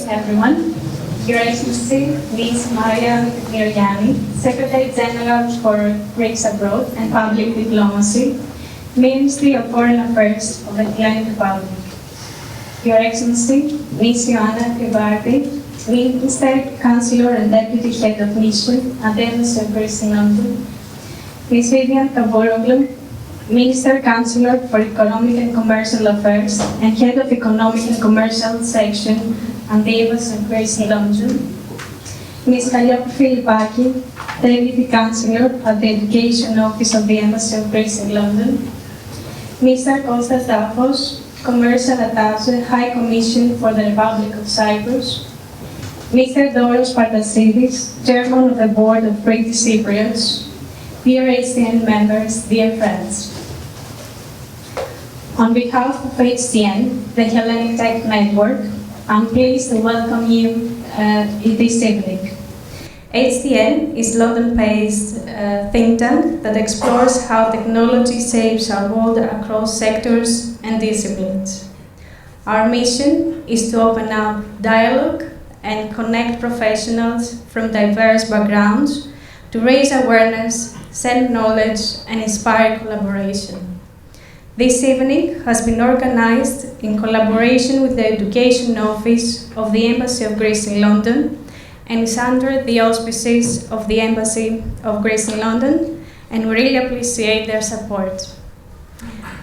everyone. Your Excellency, Ms. Mάιρα Μυρογιάννη, Secretary General for Greeks Abroad and Public Diplomacy, Ministry of Foreign Affairs of the Hellenic Republic. Your Excellency, Ms. Iωάννα Κριεμπάρδη, Minister, Councillor and Deputy Head of Mission at the Embassy of Greece in London, Ms. Vivian Kabouroglu, Minister, Councillor for Economic and Commercial Affairs and Head of Economic and Commercial Section at the Embassy of Greece in London, Ms. Kαλλιόπη Φιλιππάκη, Deputy Councillor at the Education Office of the Embassy of Greece in London, Mr. Kostas Dafos, Commercial Attaché, High Commission for the Republic of Cyprus, Mr. Doros Partasidis, Chairman of the Board of British Cypriots, dear HTN members, dear friends. On behalf of HTN, the Hellenic Tech Network, I'm pleased to welcome you this evening. HTN is London-based think tank that explores how technology shapes our world across sectors and disciplines. Our mission is to open up dialogue and connect professionals from diverse backgrounds to raise awareness, send knowledge, and inspire collaboration. This evening has been organized in collaboration with the Education Office of the Embassy of Greece in London and is under the auspices of the Embassy of Greece in London, and we really appreciate their support.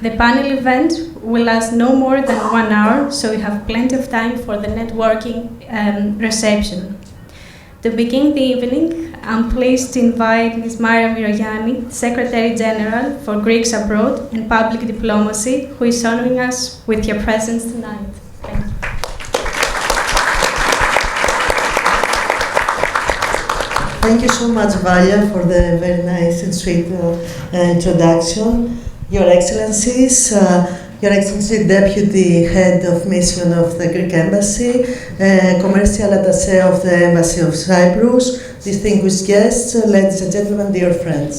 The panel event will last no more than 1 hour, so we have plenty of time for the networking reception. To begin the evening, I'm pleased to invite Ms. Mάιρα Μυρογιάννη, Secretary General for Greeks Abroad and Public Diplomacy, who is honoring us with your presence tonight. Thank you. Thank you so much, Valia, for the very nice and sweet introduction. Your Excellencies, Your Excellency, Deputy Head of Mission of the Greek Embassy, Commercial Attaché of the Embassy of Cyprus, distinguished guests, ladies and gentlemen, dear friends.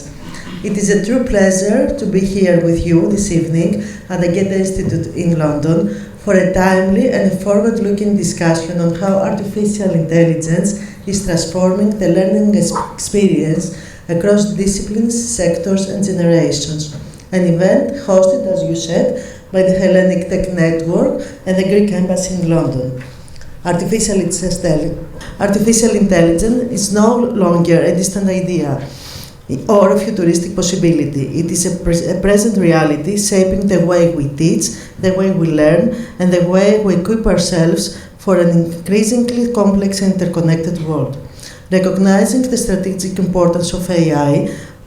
It is a true pleasure to be here with you this evening at the Goethe Institute in London for a timely and forward-looking discussion on how artificial intelligence is transforming the learning experience across disciplines, sectors, and generations. An event hosted, as you said, by the Hellenic Tech Network and the Greek Embassy in London. Artificial intelligence is no longer a distant idea or a futuristic possibility. It is a present reality shaping the way we teach, the way we learn, and the way we equip ourselves for an increasingly complex and interconnected world. Recognizing the strategic importance of AI,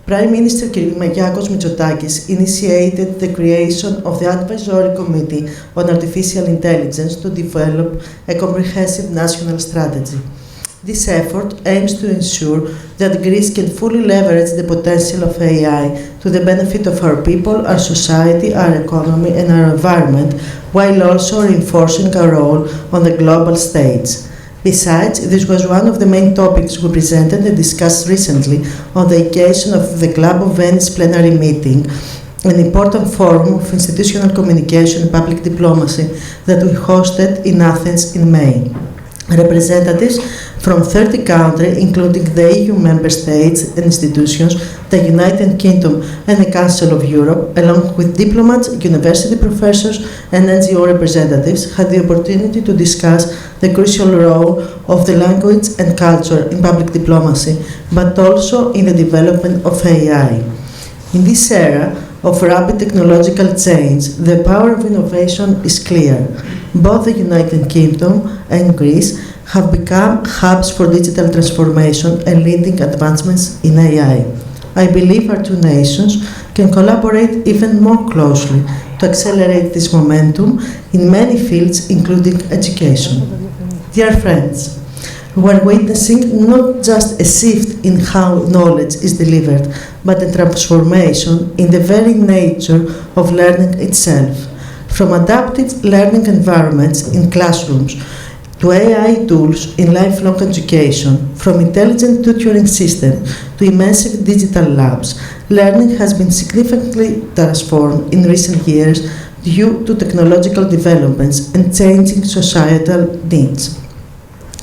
Prime Minister Kyriakos Mitsotakis initiated the creation of the Advisory Committee on Artificial Intelligence to develop a comprehensive national strategy. This effort aims to ensure that Greece can fully leverage the potential of AI to the benefit of our people, our society, our economy, and our environment, while also reinforcing our role on the global stage. Besides, this was one of the main topics we presented and discussed recently on the occasion of the Club of Venice plenary meeting, an important forum of institutional communication and public diplomacy that we hosted in Athens in May. Representatives from 30 countries, including the EU member states and institutions, the United Kingdom and the Council of Europe, along with diplomats, university professors and NGO representatives, had the opportunity to discuss the crucial role of the language and culture in public diplomacy, but also in the development of AI. In this era of rapid technological change, the power of innovation is clear. Both the United Kingdom and Greece have become hubs for digital transformation and leading advancements in AI. I believe our two nations can collaborate even more closely to accelerate this momentum in many fields, including education. Dear friends, we are witnessing not just a shift in how knowledge is delivered, but a transformation in the very nature of learning itself. From adaptive learning environments in classrooms to AI tools in lifelong education, from intelligent tutoring systems to immersive digital labs, learning has been significantly transformed in recent years due to technological developments and changing societal needs.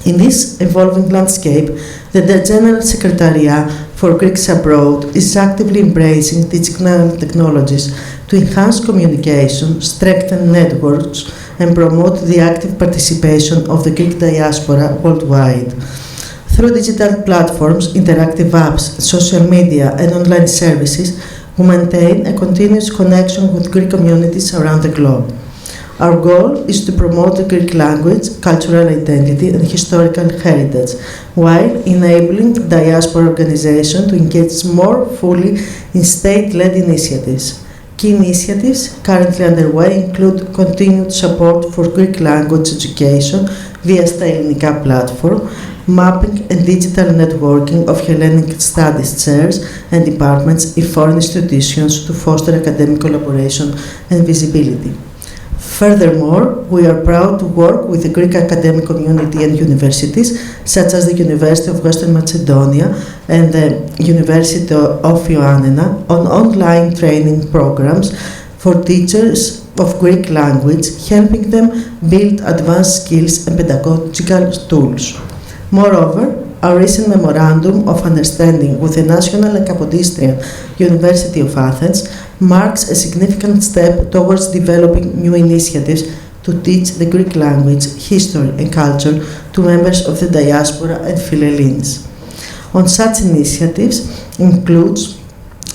In this evolving landscape, the General Secretariat for Greeks Abroad is actively embracing digital technologies to enhance communication, strengthen networks, and promote the active participation of the Greek diaspora worldwide. Through digital platforms, interactive apps, social media, and online services, we maintain a continuous connection with Greek communities around the globe. Our goal is to promote the Greek language, cultural identity, and historical heritage, while enabling diaspora organizations to engage more fully in state-led initiatives. Key initiatives currently underway include continued support for Greek language education via the Hellenic platform, mapping and digital networking of Hellenic studies chairs and departments in foreign institutions to foster academic collaboration and visibility. Furthermore, we are proud to work with the Greek academic community and universities, such as the University of Western Macedonia and the University of Ioannina, on online training programs for teachers of Greek language, helping them build advanced skills and pedagogical tools. Moreover, our recent Memorandum of Understanding with the National and Kapodistrian University of Athens marks a significant step towards developing new initiatives to teach the Greek language, history, and culture to members of the diaspora and Philhellenes. On such initiatives includes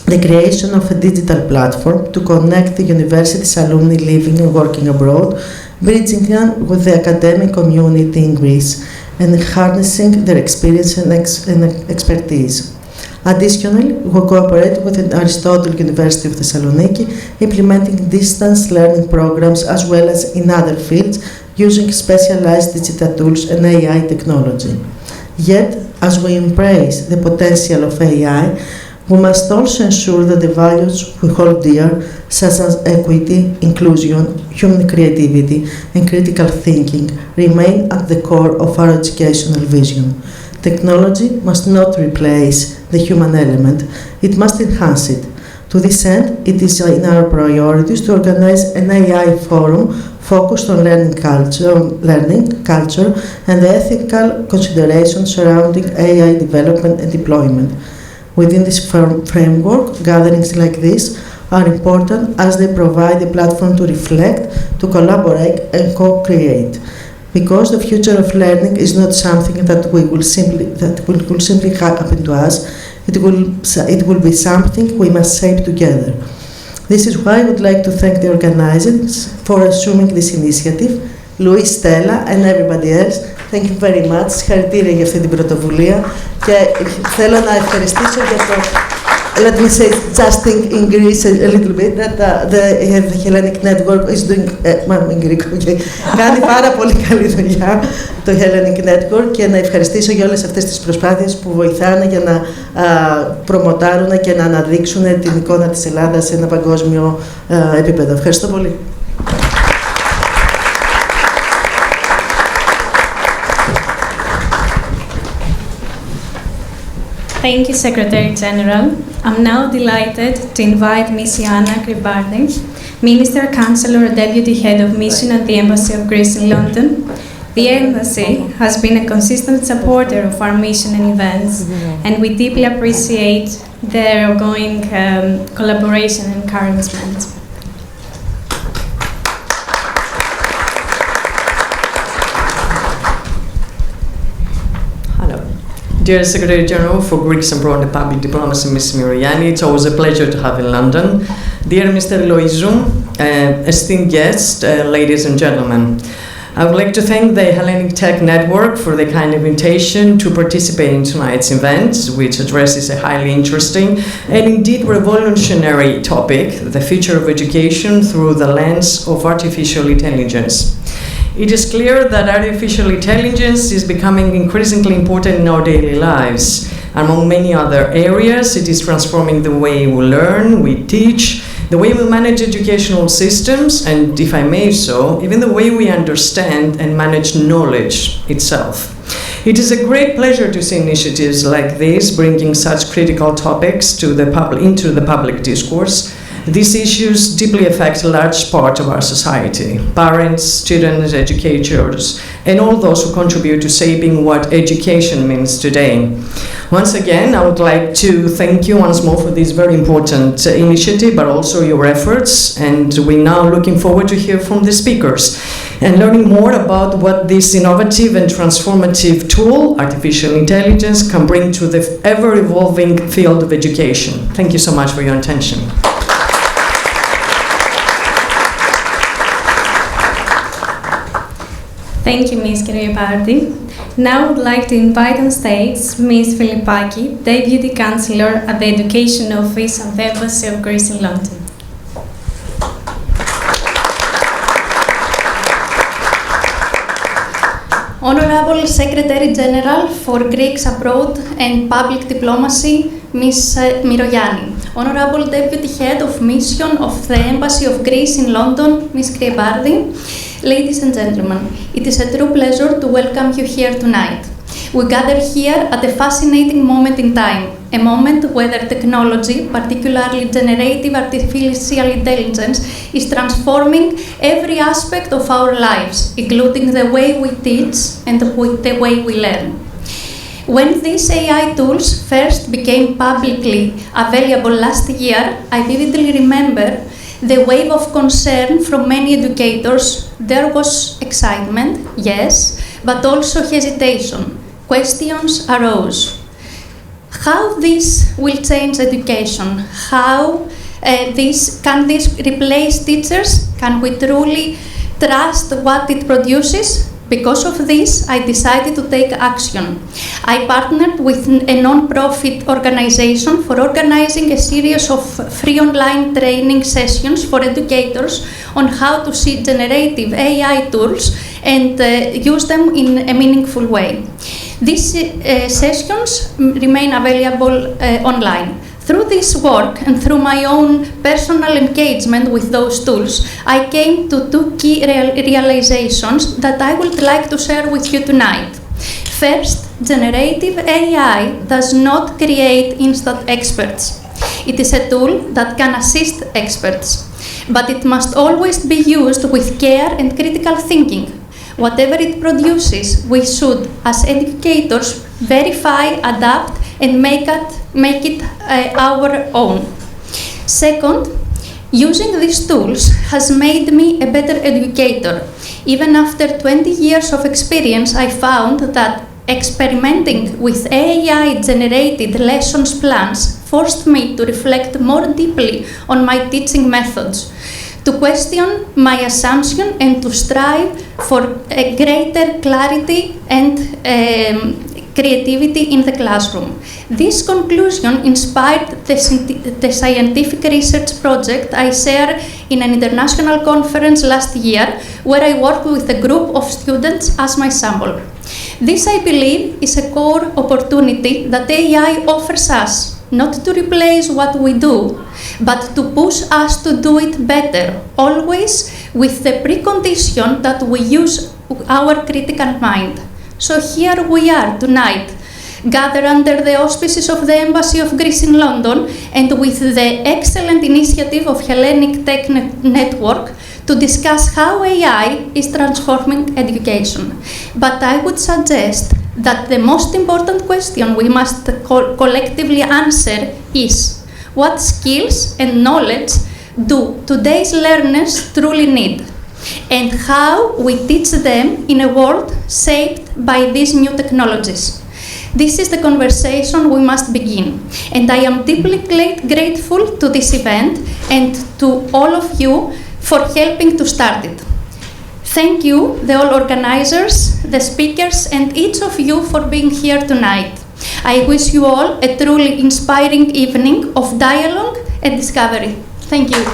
the creation of a digital platform to connect the university's alumni living and working abroad, bridging them with the academic community in Greece, and harnessing their experience and expertise. Additionally, we cooperate with the Aristotle University of Thessaloniki, implementing distance learning programs as well as in other fields using specialized digital tools and AI technology. Yet, as we embrace the potential of AI, we must also ensure that the values we hold dear, such as equity, inclusion, human creativity, and critical thinking, remain at the core of our educational vision. Technology must not replace the human element, it must enhance it. To this end, it is in our priorities to organize an AI forum focused on learning culture, and the ethical considerations surrounding AI development and deployment. Within this framework, gatherings like this are important as they provide a platform to reflect, to collaborate, and co-create. Because the future of learning is not something that will simply happen to us, it will be something we must shape together. This is why I would like to thank the organizers for assuming this initiative, Louis, Stella, and everybody else. Thank you very much. Συγχαρητήρια για αυτή την πρωτοβουλία και θέλω να ευχαριστήσω για το let me say just in Greece a little bit that the Hellenic Network is doing κάνει πάρα πολύ καλή δουλειά το Hellenic Network και να ευχαριστήσω για όλες αυτές τις προσπάθειες που βοηθάνε για να προμοτάρουν και να αναδείξουν την εικόνα της Ελλάδας σε ένα παγκόσμιο επίπεδο. Ευχαριστώ πολύ. Thank you, Secretary General. I'm now delighted to invite Ms. Iωάννα Κριεμπάρδη, Minister, Counselor, Deputy Head of Mission at the Embassy of Greece in London. The Embassy has been a consistent supporter of our mission and events, and we deeply appreciate their ongoing collaboration and encouragement. Dear Secretary General for Greeks Abroad and Public Diplomacy, Ms. Myroghianni, it's always a pleasure to have you in London. Dear Mr. Loizou, esteemed guests, ladies and gentlemen, I would like to thank the Hellenic Tech Network for the kind invitation to participate in tonight's event, which addresses a highly interesting and indeed revolutionary topic, the future of education through the lens of artificial intelligence. It is clear that artificial intelligence is becoming increasingly important in our daily lives. Among many other areas, it is transforming the way we learn, we teach, the way we manage educational systems, and if I may so, even the way we understand and manage knowledge itself. It is a great pleasure to see initiatives like this bringing such critical topics to into the public discourse, These issues deeply affect a large part of our society: parents, students, educators, and all those who contribute to shaping what education means today. Once again, I would like to thank you once more for this very important initiative, but also your efforts, and we're now looking forward to hear from the speakers and learning more about what this innovative and transformative tool, artificial intelligence, can bring to the ever-evolving field of education. Thank you so much for your attention. Thank you, Ms. Kiriapardi. Now I would like to invite on stage Ms. Φιλιππάκη, Deputy Chancellor at the Education Office of the Embassy of Greece in London. Honorable Secretary General for Greeks Abroad and Public Diplomacy, Ms. Myroghianni. Honorable Deputy Head of Mission of the Embassy of Greece in London, Ms. Kriebardhi. Ladies and gentlemen, it is a true pleasure to welcome you here tonight. We gather here at a fascinating moment in time, a moment where technology, particularly generative artificial intelligence, is transforming every aspect of our lives, including the way we teach and the way we learn. When these AI tools first became publicly available last year, I vividly remember the wave of concern from many educators. There was excitement, yes, but also hesitation. Questions arose. How this will change education? How can this replace teachers? Can we truly trust what it produces? Because of this, I decided to take action. I partnered with a non-profit organization for organizing a series of free online training sessions for educators on how to see generative AI tools and use them in a meaningful way. These sessions remain available online. Through this work and through my own personal engagement with those tools, I came to two key realizations that I would like to share with you tonight. First, generative AI does not create instant experts. It is a tool that can assist experts, but it must always be used with care and critical thinking. Whatever it produces, we should, as educators, verify, adapt, and make it our own. Second, using these tools has made me a better educator. Even after 20 years of experience, I found that experimenting with AI-generated lessons plans forced me to reflect more deeply on my teaching methods, to question my assumption and to strive for a greater clarity and creativity in the classroom. This conclusion inspired the scientific research project I shared in an international conference last year, where I worked with a group of students as my sample. This, I believe, is a core opportunity that AI offers us, not to replace what we do, but to push us to do it better, always with the precondition that we use our critical mind. So here we are tonight, gathered under the auspices of the Embassy of Greece in London and with the excellent initiative of Hellenic Tech Network to discuss how AI is transforming education. But I would suggest that the most important question we must collectively answer is: what skills and knowledge do today's learners truly need? And how we teach them in a world shaped by these new technologies? This is the conversation we must begin, and I am deeply grateful to this event and to all of you for helping to start it. Thank you, the all organizers, the speakers, and each of you for being here tonight. I wish you all a truly inspiring evening of dialogue and discovery. Thank you.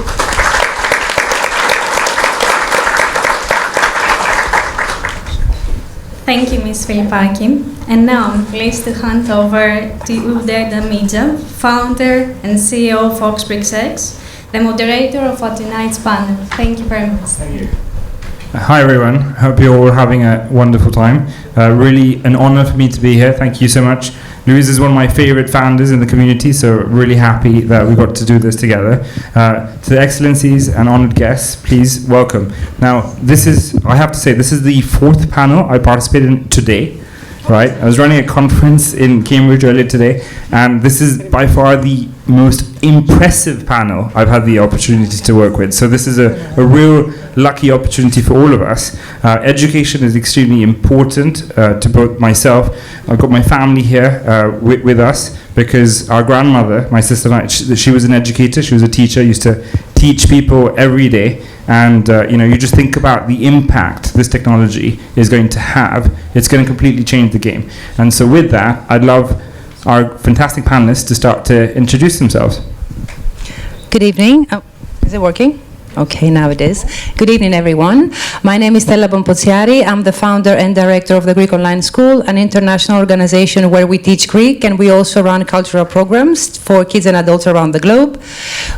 Thank you, Ms. Φιλιππάκη. And now I'm pleased to hand over to Uday Damija, founder and CEO of Oxbridge X, the moderator of our tonight's panel. Thank you very much. Thank you. Hi everyone, hope you're all having a wonderful time. Really an honor for me to be here, thank you so much. Louise is one of my favorite founders in the community, so really happy that we got to do this together. To the excellencies and honored guests, please welcome. Now, I have to say, this is the 4th panel I participated in today. Right, I was running a conference in Cambridge earlier today, and this is by far the most impressive panel I've had the opportunity to work with. So this is a real lucky opportunity for all of us. Education is extremely important to both myself. I've got my family here with us because our grandmother, my sister and I, she was an educator, she was a teacher, used to teach people every day. And you just think about the impact this technology is going to have. It's going to completely change the game. And so with that, I'd love our fantastic panelists to start to introduce themselves. Good evening. Oh, is it working? Okay, now it is. Good evening, everyone. My name is Stella Bompotsiari. I'm the founder and director of the Greek Online School, an international organization where we teach Greek, and we also run cultural programs for kids and adults around the globe.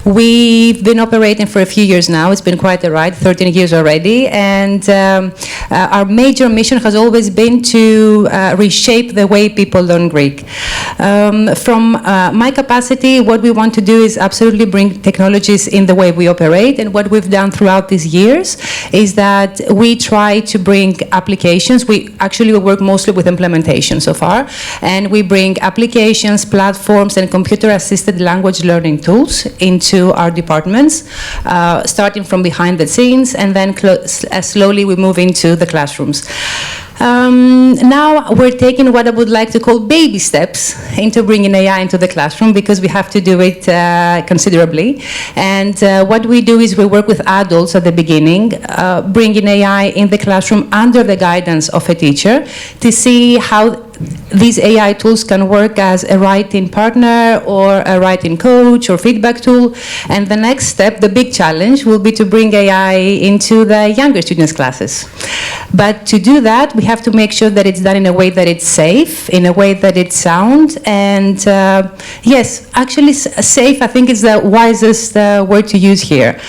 We've been operating for a few years now. It's been quite a ride, 13 years already, and our major mission has always been to reshape the way people learn Greek. From my capacity, what we want to do is absolutely bring technologies in the way we operate, and what we've done throughout these years is that we try to bring applications. We work mostly with implementation so far, and we bring applications, platforms, and computer-assisted language learning tools into our departments, starting from behind the scenes, and then slowly we move into the classrooms. Now we're taking what I would like to call baby steps into bringing AI into the classroom, because we have to do it considerably. And what we do is we work with adults at the beginning, bringing AI in the classroom under the guidance of a teacher to see how these AI tools can work as a writing partner or a writing coach or feedback tool. And the next step, the big challenge, will be to bring AI into the younger students' classes. But to do that, we have to make sure that it's done in a way that it's safe, in a way that it's sound. And yes, actually safe, I think, is the wisest word to use here.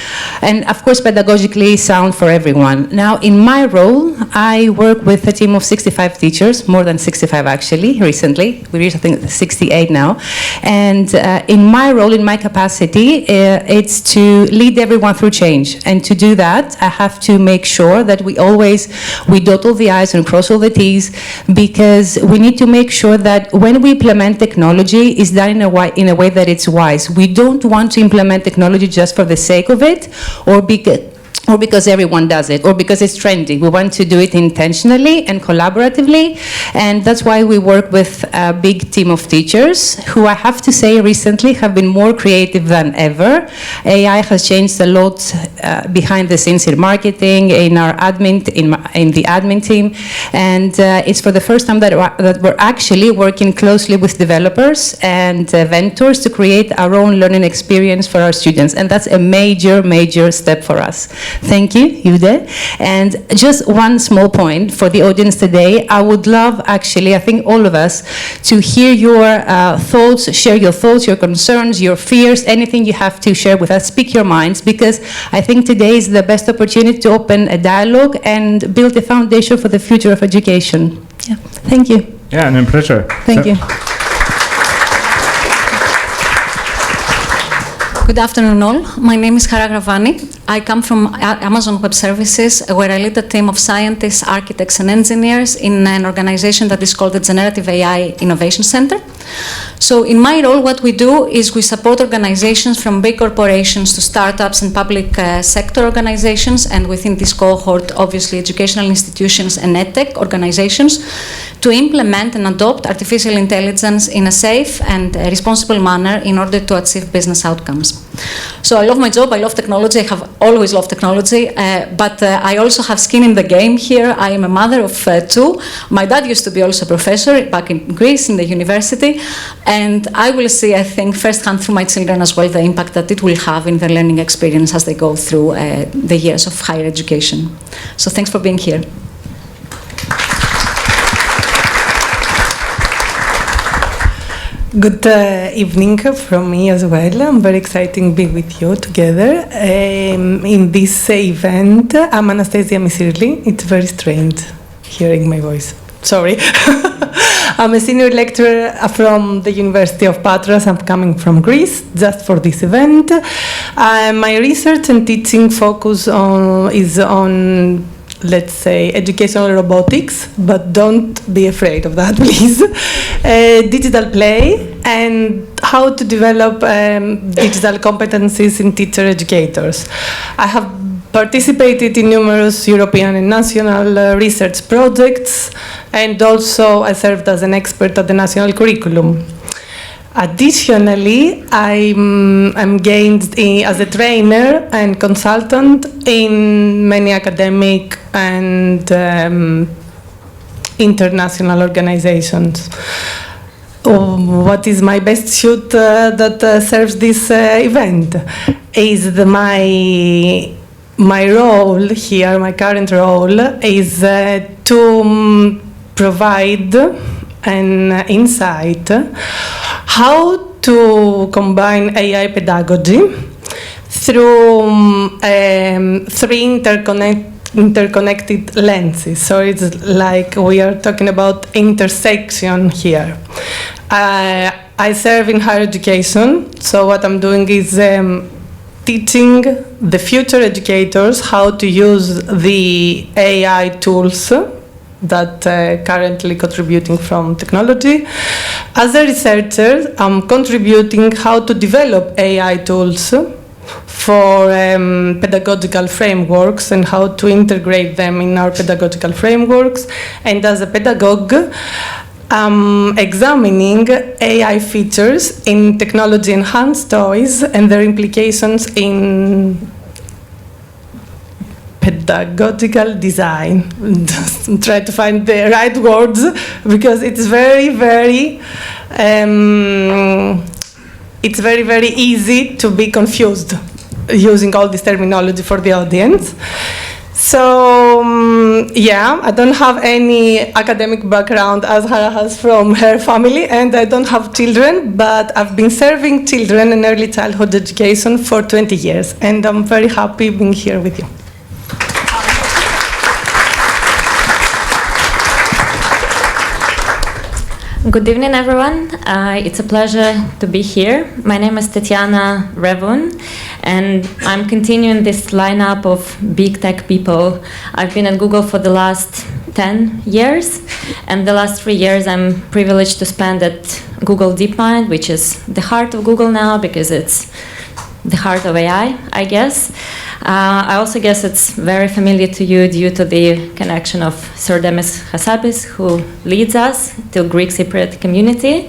And of course, pedagogically sound for everyone. Now, in my role, I work with a team of 65 teachers, more than 65 actually, recently. We reached, I think, 68 now. And in my role, in my capacity, it's to lead everyone through change. And to do that, I have to make sure that we dot all the I's and cross all the T's, because we need to make sure that when we implement technology, it's done in a way that it's wise. We don't want to implement technology just for the sake of it, or because everyone does it, or because it's trendy. We want to do it intentionally and collaboratively, and that's why we work with a big team of teachers who, I have to say, recently have been more creative than ever. AI has changed a lot behind the scenes in marketing, in our admin, in the admin team, and it's for the first time that we're actually working closely with developers and vendors to create our own learning experience for our students, and that's a major, major step for us. Thank you, Yude. And just one small point for the audience today. I would love, actually, I think all of us, to hear your thoughts, share your thoughts, your concerns, your fears, anything you have to share with us. Speak your minds, because I think today is the best opportunity to open a dialogue and build a foundation for the future of education. Yeah. Thank you. Yeah, no, pleasure. Thank you. Good afternoon all. My name is Hara Gravani. I come from Amazon Web Services, where I lead a team of scientists, architects, and engineers in an organization that is called the Generative AI Innovation Center. So in my role, what we do is we support organizations from big corporations to startups and public sector organizations, and within this cohort, obviously, educational institutions and edtech organizations, to implement and adopt artificial intelligence in a safe and responsible manner in order to achieve business outcomes. So I love my job, I love technology, I have always loved technology, but I also have skin in the game here. I am a mother of two. My dad used to be also a professor back in Greece in the university, and I will see, I think, firsthand through my children as well, the impact that it will have in their learning experience as they go through the years of higher education. So thanks for being here. Good evening from me as well. I'm very excited to be with you together in this event. I'm Anastasia Misirli. It's very strange hearing my voice. Sorry. I'm a senior lecturer from the University of Patras. I'm coming from Greece just for this event. My research and teaching focus is on, let's say, educational robotics, but don't be afraid of that, please. Digital play and how to develop digital competencies in teacher educators. I have participated in numerous European and national research projects, and also I served as an expert at the national curriculum. Additionally, I'm engaged as a trainer and consultant in many academic and international organizations. What is my best suit that serves this event is my role here, my current role, is to provide an insight how to combine AI pedagogy through three interconnected lenses. So it's like we are talking about intersection here. I serve in higher education, so what I'm doing is teaching the future educators how to use the AI tools that currently contributing from technology. As a researcher, I'm contributing how to develop AI tools for pedagogical frameworks and how to integrate them in our pedagogical frameworks. And as a pedagogue, I'm examining AI features in technology-enhanced toys and their implications in pedagogical design. Just try to find the right words because it's very, very easy to be confused using all this terminology for the audience. So, yeah, I don't have any academic background as Hara has from her family, and I don't have children, but I've been serving children in early childhood education for 20 years, and I'm very happy being here with you. Good evening, everyone. It's a pleasure to be here. My name is Tatiana Revun, and I'm continuing this lineup of big tech people. I've been at Google for the last 10 years, and the last 3 years I'm privileged to spend at Google DeepMind, which is the heart of Google now because it's the heart of AI, I guess. I also guess it's very familiar to you due to the connection of Sir Demis Hassabis, who leads us to Greek Cypriot community.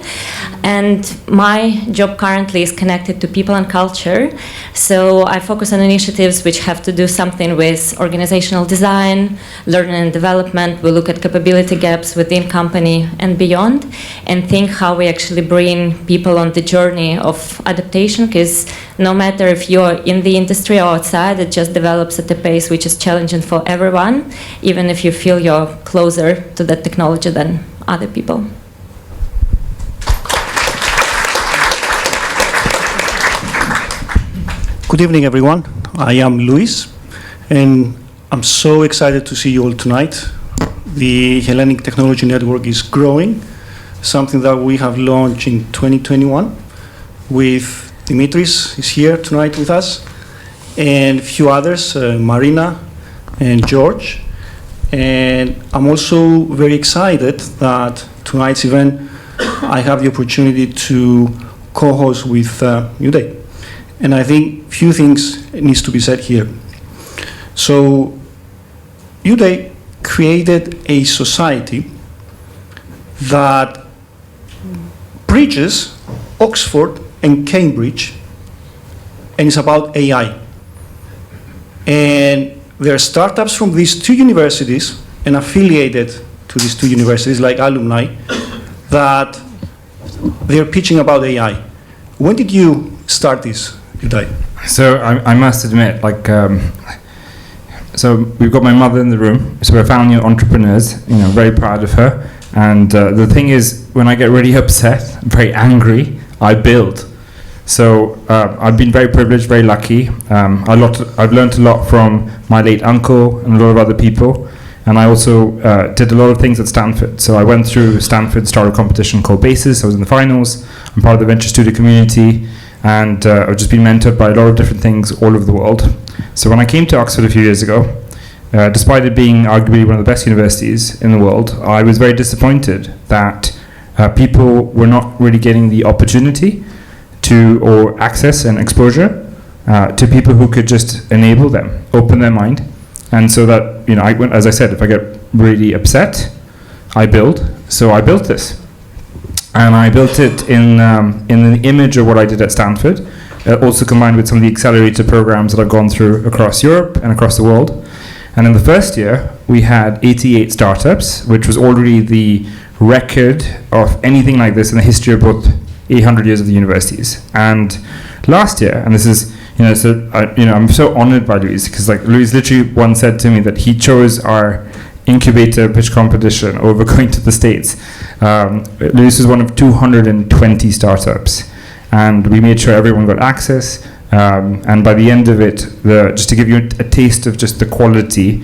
And my job currently is connected to people and culture. So I focus on initiatives which have to do something with organizational design, learning and development. We look at capability gaps within company and beyond, and think how we actually bring people on the journey of adaptation, because no matter if you're in the industry or outside, it just develops at a pace which is challenging for everyone, even if you feel you're closer to that technology than other people. Good evening, everyone. I am Luis, and I'm so excited to see you all tonight. The Hellenic Technology Network is growing, something that we have launched in 2021 with Dimitris is here tonight with us, and a few others, Marina and George. And I'm also very excited that tonight's event, I have the opportunity to co-host with Uday. And I think few things needs to be said here. So Uday created a society that bridges Oxford and Cambridge, and it's about AI. And there are startups from these two universities and affiliated to these two universities, like alumni, that they're pitching about AI. When did you start this, Uday? So I must admit, so we've got my mother in the room, so we're family entrepreneurs, very proud of her. And the thing is, when I get really upset, very angry, I build. So I've been very privileged, very lucky. I've learned a lot from my late uncle and a lot of other people. And I also did a lot of things at Stanford. So I went through Stanford started a competition called Basis. I was in the finals. I'm part of the venture studio community. And I've just been mentored by a lot of different things all over the world. So when I came to Oxford a few years ago, despite it being arguably one of the best universities in the world, I was very disappointed that people were not really getting the opportunity to, or access and exposure to people who could just enable them, open their mind. And so that, you know, as I said, if I get really upset, I build. So I built this. And I built it in the image of what I did at Stanford, also combined with some of the accelerator programs that I've gone through across Europe and across the world. And in the first year, we had 88 startups, which was already the record of anything like this in the history of both 800 years of the universities. And last year, and this is, you know, so I'm so honored by Luis, because like Luis literally once said to me that he chose our incubator pitch competition over going to the States. Luis was one of 220 startups, and we made sure everyone got access. And by the end of it, just to give you a taste of just the quality,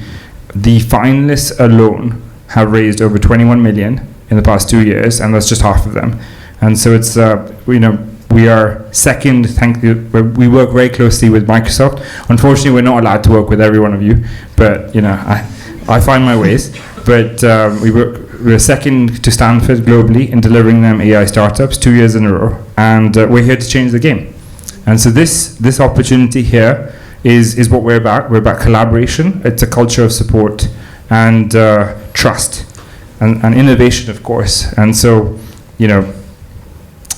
the finalists alone have raised over 21 million in the past 2 years, and that's just half of them. And so it's, you know, we are second, thank you. We work very closely with Microsoft. Unfortunately, we're not allowed to work with every one of you, but, you know, I find my ways. But we're second to Stanford globally in delivering them AI startups 2 years in a row, and we're here to change the game. And so this opportunity here is what we're about. We're about collaboration. It's a culture of support and trust and innovation, of course. And so, you know,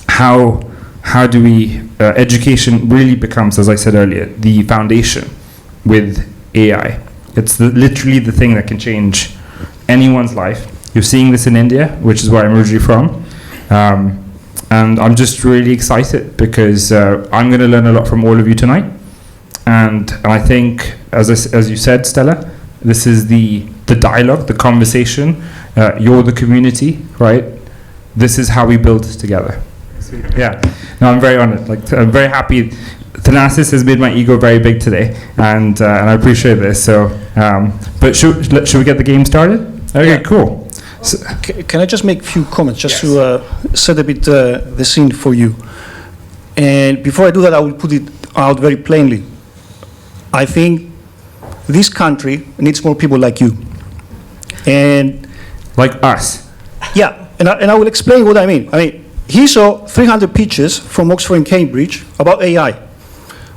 how do we, education really becomes, as I said earlier, the foundation with AI. It's literally the thing that can change anyone's life. You're seeing this in India, which is where I'm originally from. And I'm just really excited because I'm going to learn a lot from all of you tonight. And I think, as you said, Stella, this is the dialogue, the conversation. You're the community, right? This is how we build together. Yeah. No, I'm very honored. Like, I'm very happy. Thanasis has made my ego very big today, and I appreciate this. So, but should we get the game started? Okay, yeah. Cool. So, can I just make a few comments, just to set a bit the scene for you? And before I do that, I will put it out very plainly. I think this country needs more people like you. And like us. Yeah, and I will explain what I mean. I mean, he saw 300 pitches from Oxford and Cambridge about AI.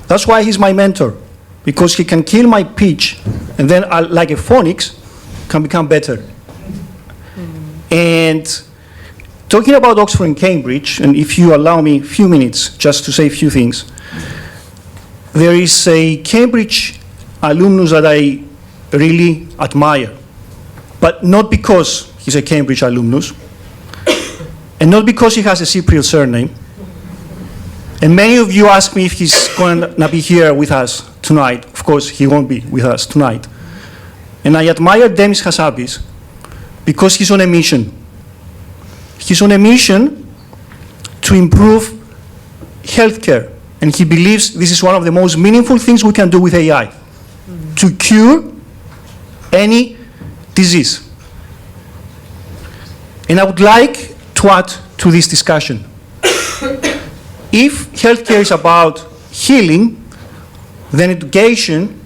That's why he's my mentor, because he can kill my pitch, and then like a phonics, can become better. And talking about Oxford and Cambridge, and if you allow me a few minutes just to say a few things, there is a Cambridge alumnus that I really admire, but not because he's a Cambridge alumnus, and not because he has a Cypriot surname. And many of you ask me if he's going to be here with us tonight. Of course, he won't be with us tonight. And I admire Demis Hassabis because he's on a mission. He's on a mission to improve healthcare. And he believes this is one of the most meaningful things we can do with AI, to cure any disease. And I would like to add to this discussion. If healthcare is about healing, then education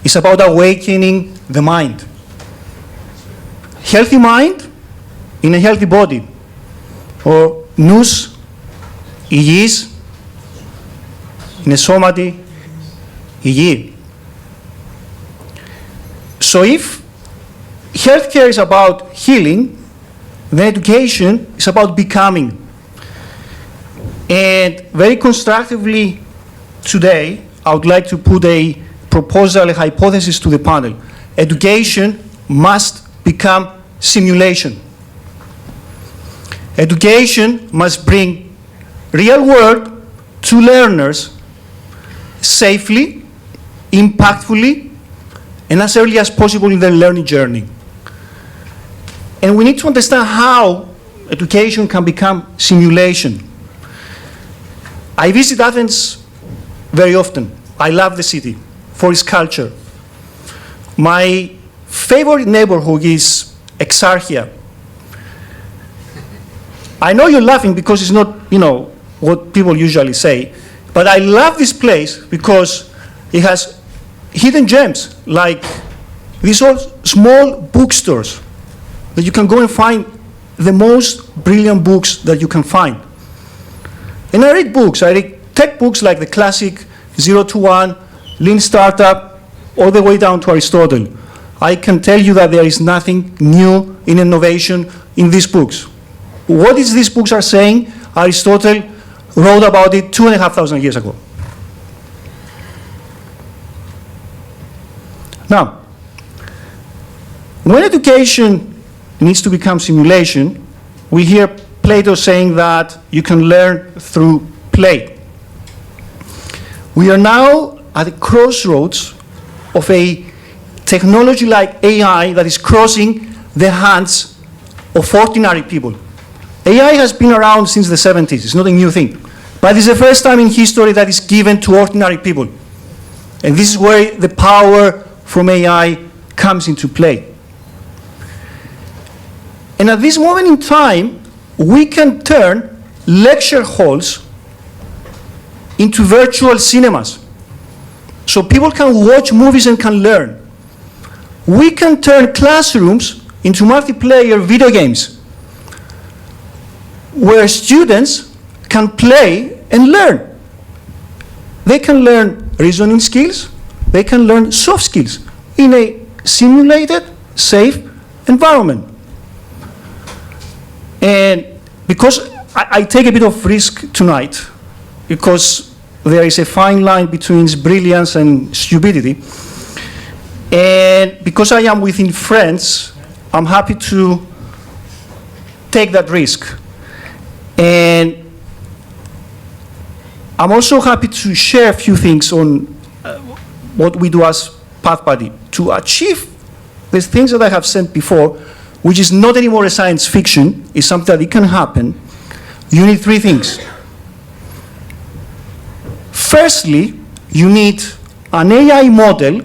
is about awakening the mind. Healthy mind in a healthy body. Or nous υγιής είναι σώματι υγιή. So if healthcare is about healing, then education is about becoming. And very constructively today, I would like to put a proposal, a hypothesis to the panel. Education must become simulation. Education must bring real world to learners safely, impactfully, and as early as possible in their learning journey. And we need to understand how education can become simulation. I visit Athens very often. I love the city for its culture. My favorite neighborhood is Exarchia. I know you're laughing because it's not, what people usually say, but I love this place because it has hidden gems, like these are small bookstores that you can go and find the most brilliant books that you can find. And I read books. I read tech books like the classic 0 to 1, Lean Startup, all the way down to Aristotle. I can tell you that there is nothing new in innovation in these books. What is these books are saying? Aristotle wrote about it 2,500 years ago. Now, when education needs to become simulation, we hear Plato saying that you can learn through play. We are now at the crossroads of a technology like AI that is crossing the hands of ordinary people. AI has been around since the 70s. It's not a new thing. But it's the first time in history that is given to ordinary people. And this is where the power from AI comes into play. And at this moment in time, we can turn lecture halls into virtual cinemas. So people can watch movies and can learn. We can turn classrooms into multiplayer video games where students can play and learn. They can learn reasoning skills, they can learn soft skills in a simulated, safe environment. And because I take a bit of risk tonight, because there is a fine line between brilliance and stupidity, and because I am within friends, I'm happy to take that risk. And I'm also happy to share a few things on what we do as Path Buddy. To achieve the things that I have said before, which is not anymore a science fiction, is something that it can happen, you need three things. Firstly, you need an AI model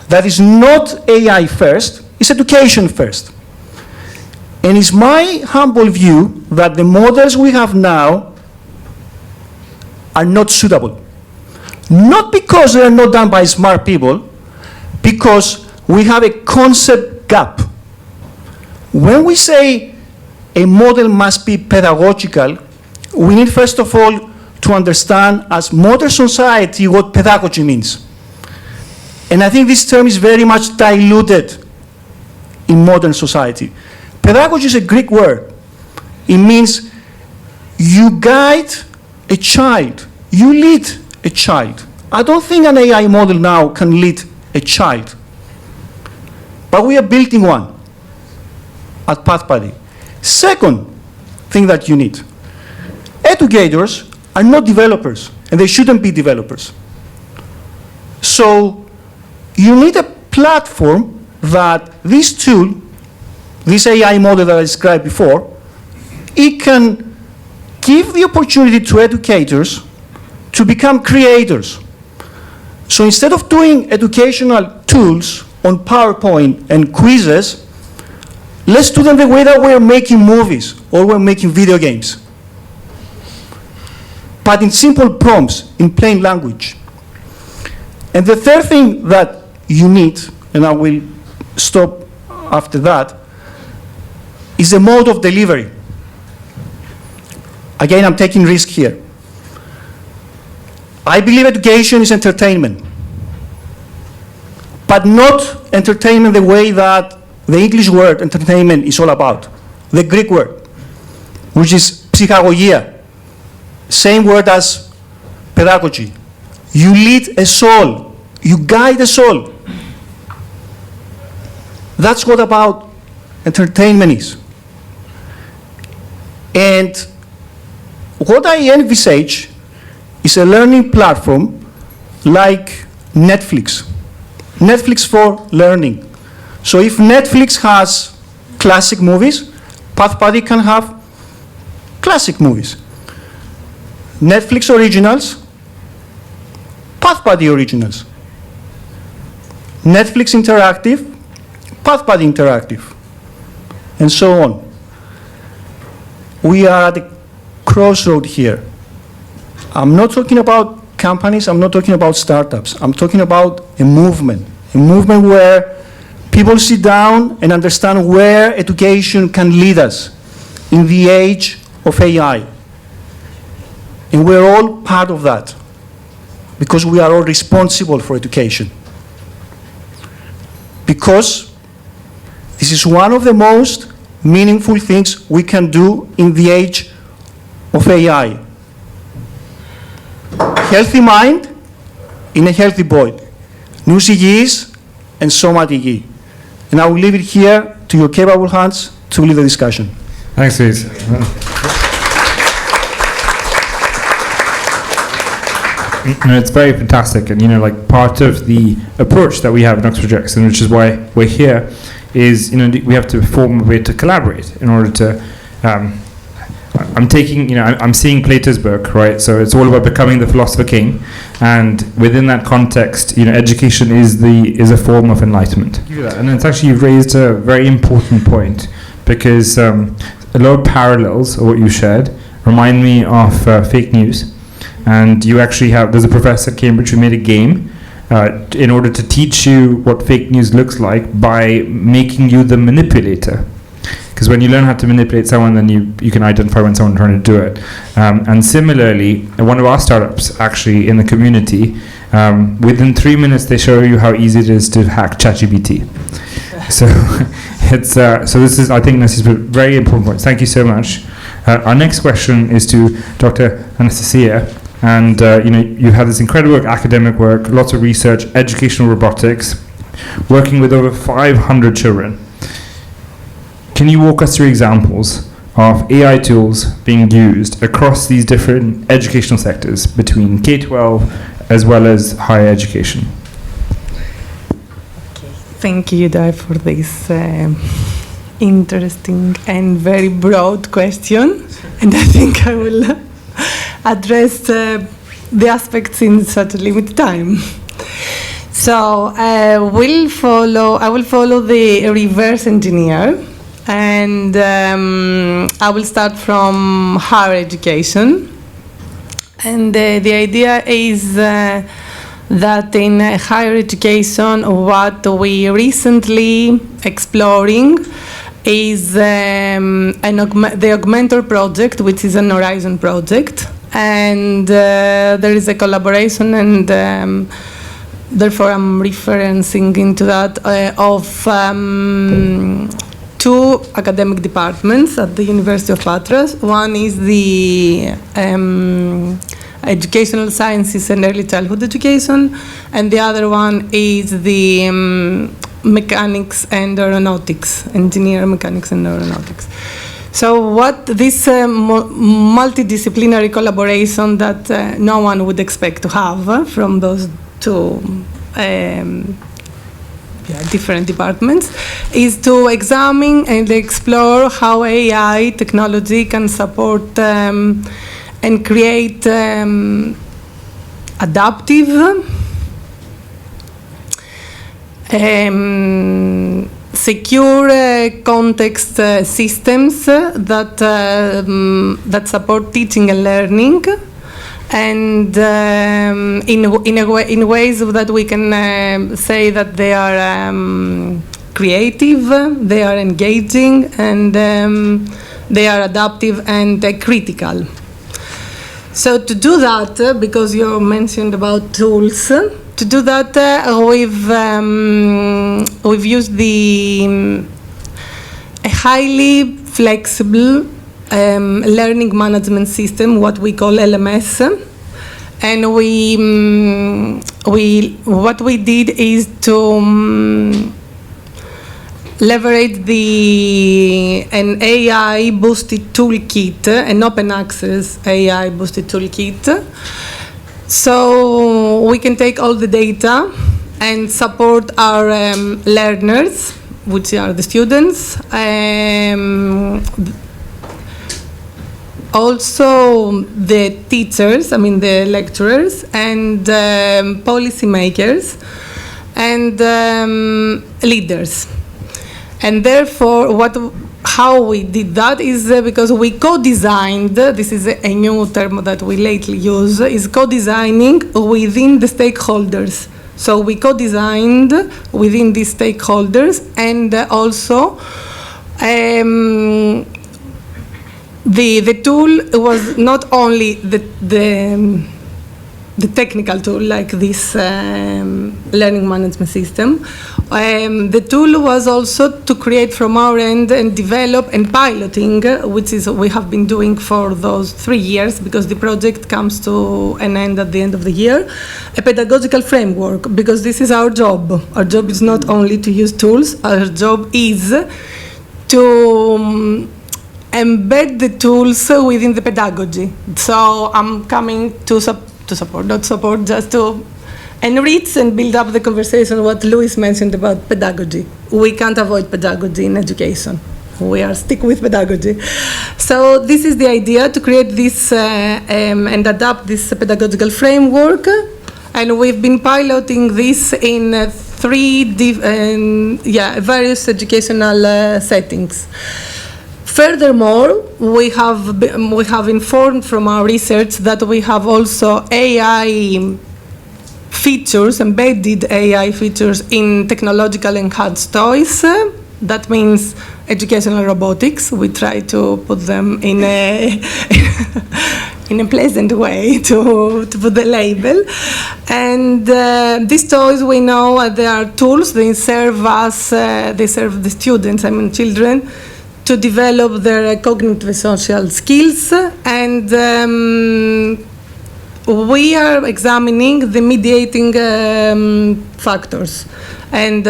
that is not AI first, it's education first. And it's my humble view that the models we have now are not suitable. Not because they are not done by smart people, because we have a concept gap. When we say a model must be pedagogical, we need first of all to understand as modern society what pedagogy means. And I think this term is very much diluted in modern society. Pedagogy is a Greek word. It means you guide a child, you lead a child. I don't think an AI model now can lead a child. But we are building one at Path Buddy. Second thing that you need. Educators are not developers, and they shouldn't be developers. So you need a platform that this tool, this AI model that I described before, it can give the opportunity to educators to become creators. So instead of doing educational tools on PowerPoint and quizzes, let's do them the way that we're making movies or we're making video games. But in simple prompts, in plain language. And the third thing that you need, and I will stop after that, is the mode of delivery. Again, I'm taking risk here. I believe education is entertainment, but not entertainment the way that the English word entertainment is all about. The Greek word, which is psychagogia, same word as pedagogy. You lead a soul, you guide a soul. That's what about entertainment is. And what I envisage is a learning platform like Netflix. Netflix for learning. So if Netflix has classic movies, Path Buddy can have classic movies. Netflix originals, Path Buddy originals. Netflix interactive, PathPad Interactive, and so on. We are at a crossroad here. I'm not talking about companies, I'm not talking about startups, I'm talking about a movement where people sit down and understand where education can lead us in the age of AI. And we're all part of that, because we are all responsible for education. Because this is one of the most meaningful things we can do in the age of AI. Healthy mind in a healthy body. Νους υγιής and σώμα υγιή. And I will leave it here to your capable hands to lead the discussion. Thanks, Luis. It's very fantastic, and like part of the approach that we have in Oxford Jackson, which is why we're here, is we have to form a way to collaborate in order to. I'm seeing Plato's book, right? So it's all about becoming the philosopher king, and within that context, education is a form of enlightenment. And it's actually you've raised a very important point, because a lot of parallels of what you shared remind me of fake news. And you actually there's a professor at Cambridge who made a game in order to teach you what fake news looks like by making you the manipulator. Because when you learn how to manipulate someone, then you can identify when someone's trying to do it. And similarly, one of our startups actually in the community, within 3 minutes they show you how easy it is to hack ChatGPT. So I think this is a very important point. Thank you so much. Our next question is to Dr. Anastasia. And you have this incredible academic work, lots of research, educational robotics, working with over 500 children. Can you walk us through examples of AI tools being used across these different educational sectors between K-12 as well as higher education? Okay. Thank you, Dai, for this interesting and very broad question. And I think I will address the aspects in such a limited time. So I will follow the reverse engineer, and I will start from higher education. And the idea is that in higher education, what we recently exploring is the Augmentor project, which is an Horizon project. And there is a collaboration, and therefore I'm referencing into that, of two academic departments at the University of Patras. One is the Educational Sciences and Early Childhood Education, and the other one is the Mechanics and Aeronautics, Engineer Mechanics and Aeronautics. So what this multidisciplinary collaboration that no one would expect to have from those two different departments is to examine and explore how AI technology can support and create adaptive secure context systems that support teaching and learning, and in ways that we can say that they are creative, they are engaging, and they are adaptive and critical. So to do that, because you mentioned about tools, to do that, we've used a highly flexible learning management system, what we call LMS, and what we did is to leverage an AI boosted toolkit, an open access AI boosted toolkit. So we can take all the data and support our learners, which are the students, also the teachers, the lecturers, and policymakers, and leaders. And therefore, how we did that is because we co-designed, this is a new term that we lately use, is co-designing within the stakeholders. So we co-designed within these stakeholders, and also the tool was not only the technical tool like this learning management system. The tool was also to create from our end and develop and piloting, which is we have been doing for those 3 years, because the project comes to an end at the end of the year, a pedagogical framework, because this is our job. Our job is not only to use tools, our job is to embed the tools within the pedagogy. So I'm coming to support, not support, just to enrich and build up the conversation, what Luis mentioned about pedagogy. We can't avoid pedagogy in education. We are stick with pedagogy. So this is the idea, to create this and adapt this pedagogical framework. And we've been piloting this in various educational settings. Furthermore, we have informed from our research that we have also AI features, embedded AI features in technological enhanced toys. That means educational robotics. We try to put them in a in a pleasant way to put the label. And these toys, we know they are tools. They serve us. They serve the students, children, to develop their cognitive social skills, and we are examining the mediating factors, and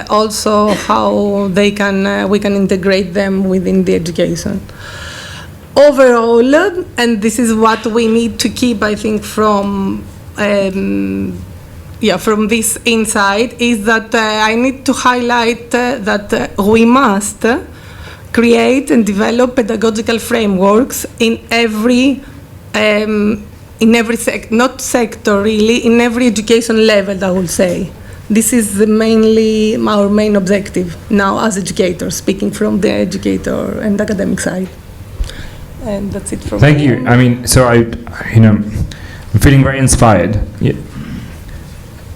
also how we can integrate them within the education. Overall, and this is what we need to keep, I think, from this insight, is that I need to highlight that we must create and develop pedagogical frameworks in every not sector really, in every education level, I will say. This is mainly our main objective now as educators, speaking from the educator and academic side. And that's it from me. Thank you. So I'm feeling very inspired.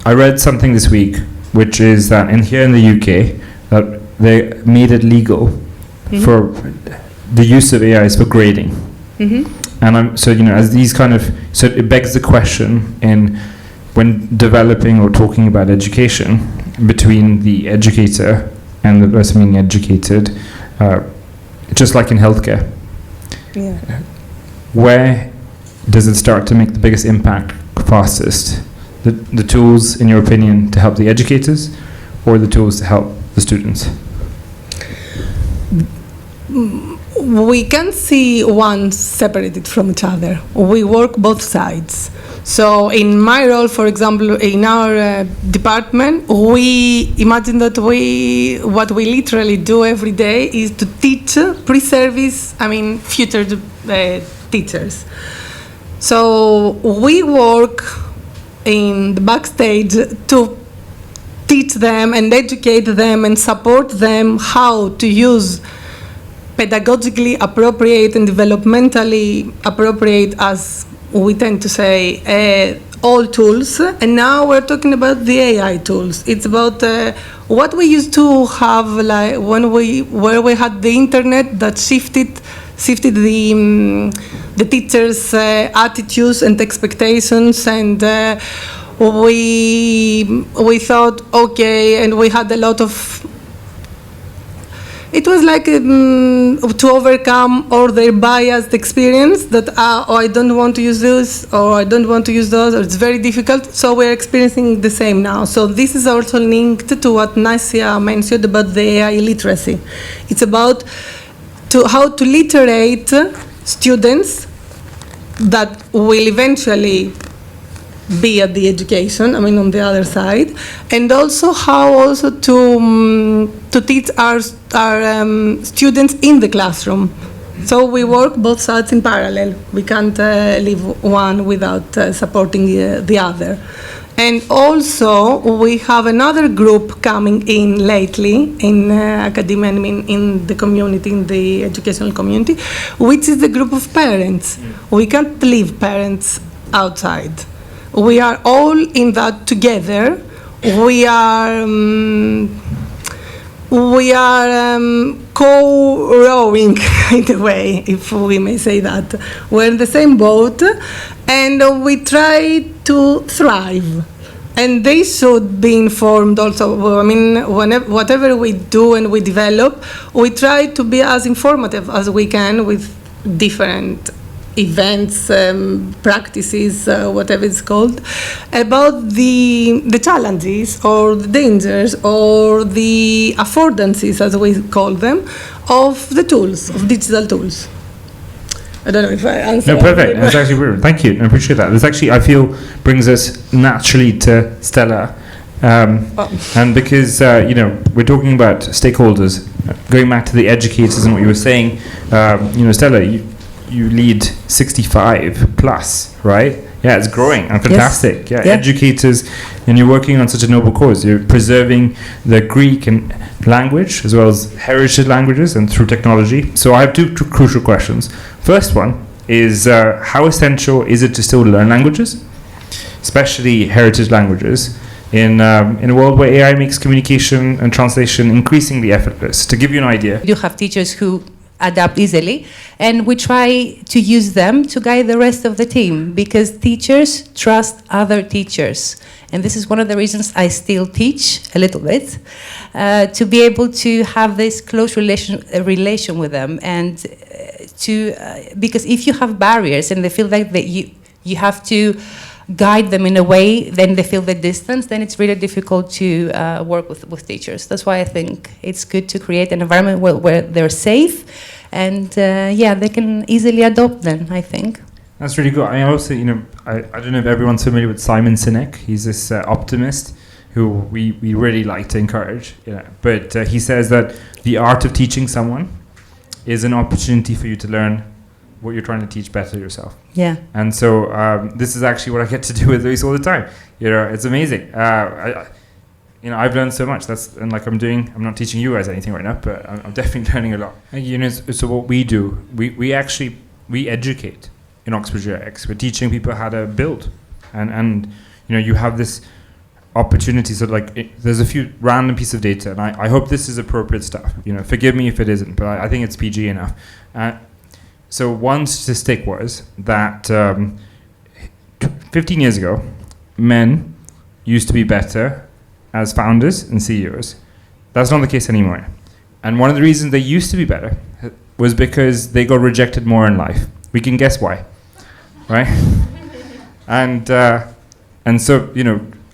I read something this week, which is that here in the UK, that they made it legal for the use of AIs for grading. And as these so it begs the question when developing or talking about education between the educator and the person being educated, just like in healthcare. Yeah. Where does it start to make the biggest impact fastest? The tools, in your opinion, to help the educators, or the tools to help the students? We can't see one separated from each other. We work both sides. So in my role, for example, in our department, we imagine that what we literally do every day is to teach pre-service, future teachers. So we work in the backstage to teach them and educate them and support them how to use pedagogically appropriate and developmentally appropriate, as we tend to say, all tools. And now we're talking about the AI tools. It's about what we used to have, like where we had the internet that shifted the teachers' attitudes and expectations, and we thought, okay, and we had a lot of. It was like to overcome all their biased experience that, I don't want to use this, or I don't want to use those, or it's very difficult. So we're experiencing the same now. So this is also linked to what Nasia mentioned about the AI literacy. It's about how to literate students that will eventually be at the education, on the other side, and also how to teach our students in the classroom. So we work both sides in parallel. We can't leave one without supporting the other. And also, we have another group coming in lately in academia, I mean, in the community, in the educational community, which is the group of parents. We can't leave parents outside. We are all in that together. We are co-rowing in a way, if we may say that. We're in the same boat, and we try to thrive. And they should be informed also. I mean, whatever we do and we develop, we try to be as informative as we can with different events, practices, whatever it's called, about the challenges or the dangers or the affordances, as we call them, of the tools, of digital tools. I don't know if I answered. No, perfect. That's actually brilliant. Thank you. I appreciate that. This actually, I feel, brings us naturally to Stella. And because, we're talking about stakeholders, going back to the educators and what you were saying, Stella, you lead 65 plus, right? Yeah, it's growing and fantastic. Yes. Yeah, educators, and you're working on such a noble cause. You're preserving the Greek and language as well as heritage languages and through technology. So I have two crucial questions. First one is how essential is it to still learn languages, especially heritage languages, in a world where AI makes communication and translation increasingly effortless? To give you an idea, you have teachers who adapt easily, and we try to use them to guide the rest of the team, because teachers trust other teachers. And this is one of the reasons I still teach a little bit, to be able to have this close relation with them, and because if you have barriers and they feel like that you have to guide them in a way, then they feel the distance, then it's really difficult to work with teachers. That's why I think it's good to create an environment where they're safe, and they can easily adopt them, I think. That's really good. I also, I don't know if everyone's familiar with Simon Sinek. He's this optimist who we really like to encourage. But he says that the art of teaching someone is an opportunity for you to learn what you're trying to teach better yourself. Yeah. And so this is actually what I get to do with Luis all the time. It's amazing. I've learned so much. I'm not teaching you guys anything right now, but I'm definitely learning a lot. So what we do, we educate in Oxfordshire X. We're teaching people how to build, and you have this opportunity. So there's a few random pieces of data, and I hope this is appropriate stuff. Forgive me if it isn't, but I think it's PG enough. So one statistic was that 15 years ago, men used to be better as founders and CEOs. That's not the case anymore. And one of the reasons they used to be better was because they got rejected more in life. We can guess why, right? And so,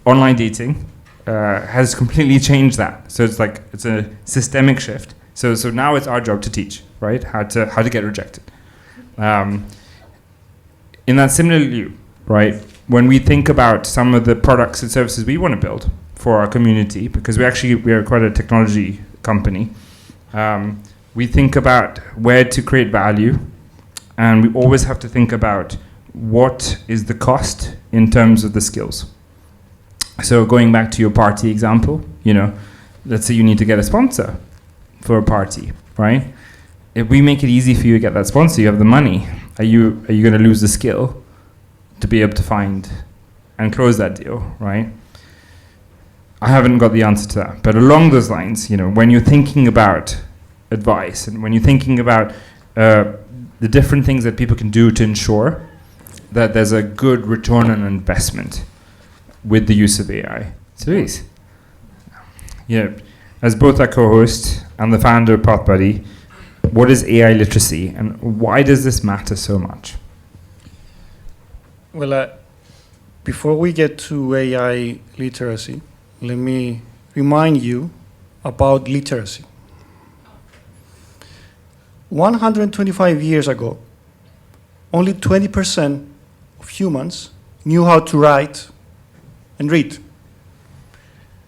online dating has completely changed that. So it's a systemic shift. So now it's our job to teach, right? How to get rejected. In that similarly, right, when we think about some of the products and services we want to build for our community, because we are quite a technology company, we think about where to create value, and we always have to think about what is the cost in terms of the skills. So going back to your party example, let's say you need to get a sponsor for a party, right? If we make it easy for you to get that sponsor, you have the money. Are you going to lose the skill to be able to find and close that deal, right? I haven't got the answer to that. But along those lines, when you're thinking about advice and when you're thinking about the different things that people can do to ensure that there's a good return on investment with the use of AI. So Luis, as both a co-host and the founder of Path Buddy, what is AI literacy, and why does this matter so much? Well, before we get to AI literacy, let me remind you about literacy. 125 years ago, only 20% of humans knew how to write and read.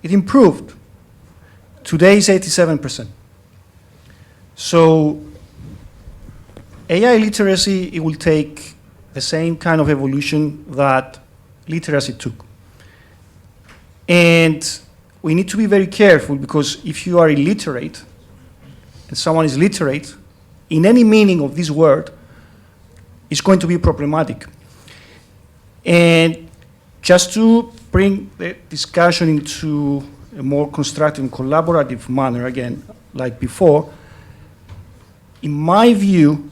It improved. Today is 87%. So AI literacy, it will take the same kind of evolution that literacy took. And we need to be very careful, because if you are illiterate, and someone is literate, in any meaning of this word, it's going to be problematic. And just to bring the discussion into a more constructive and collaborative manner, again, like before, in my view,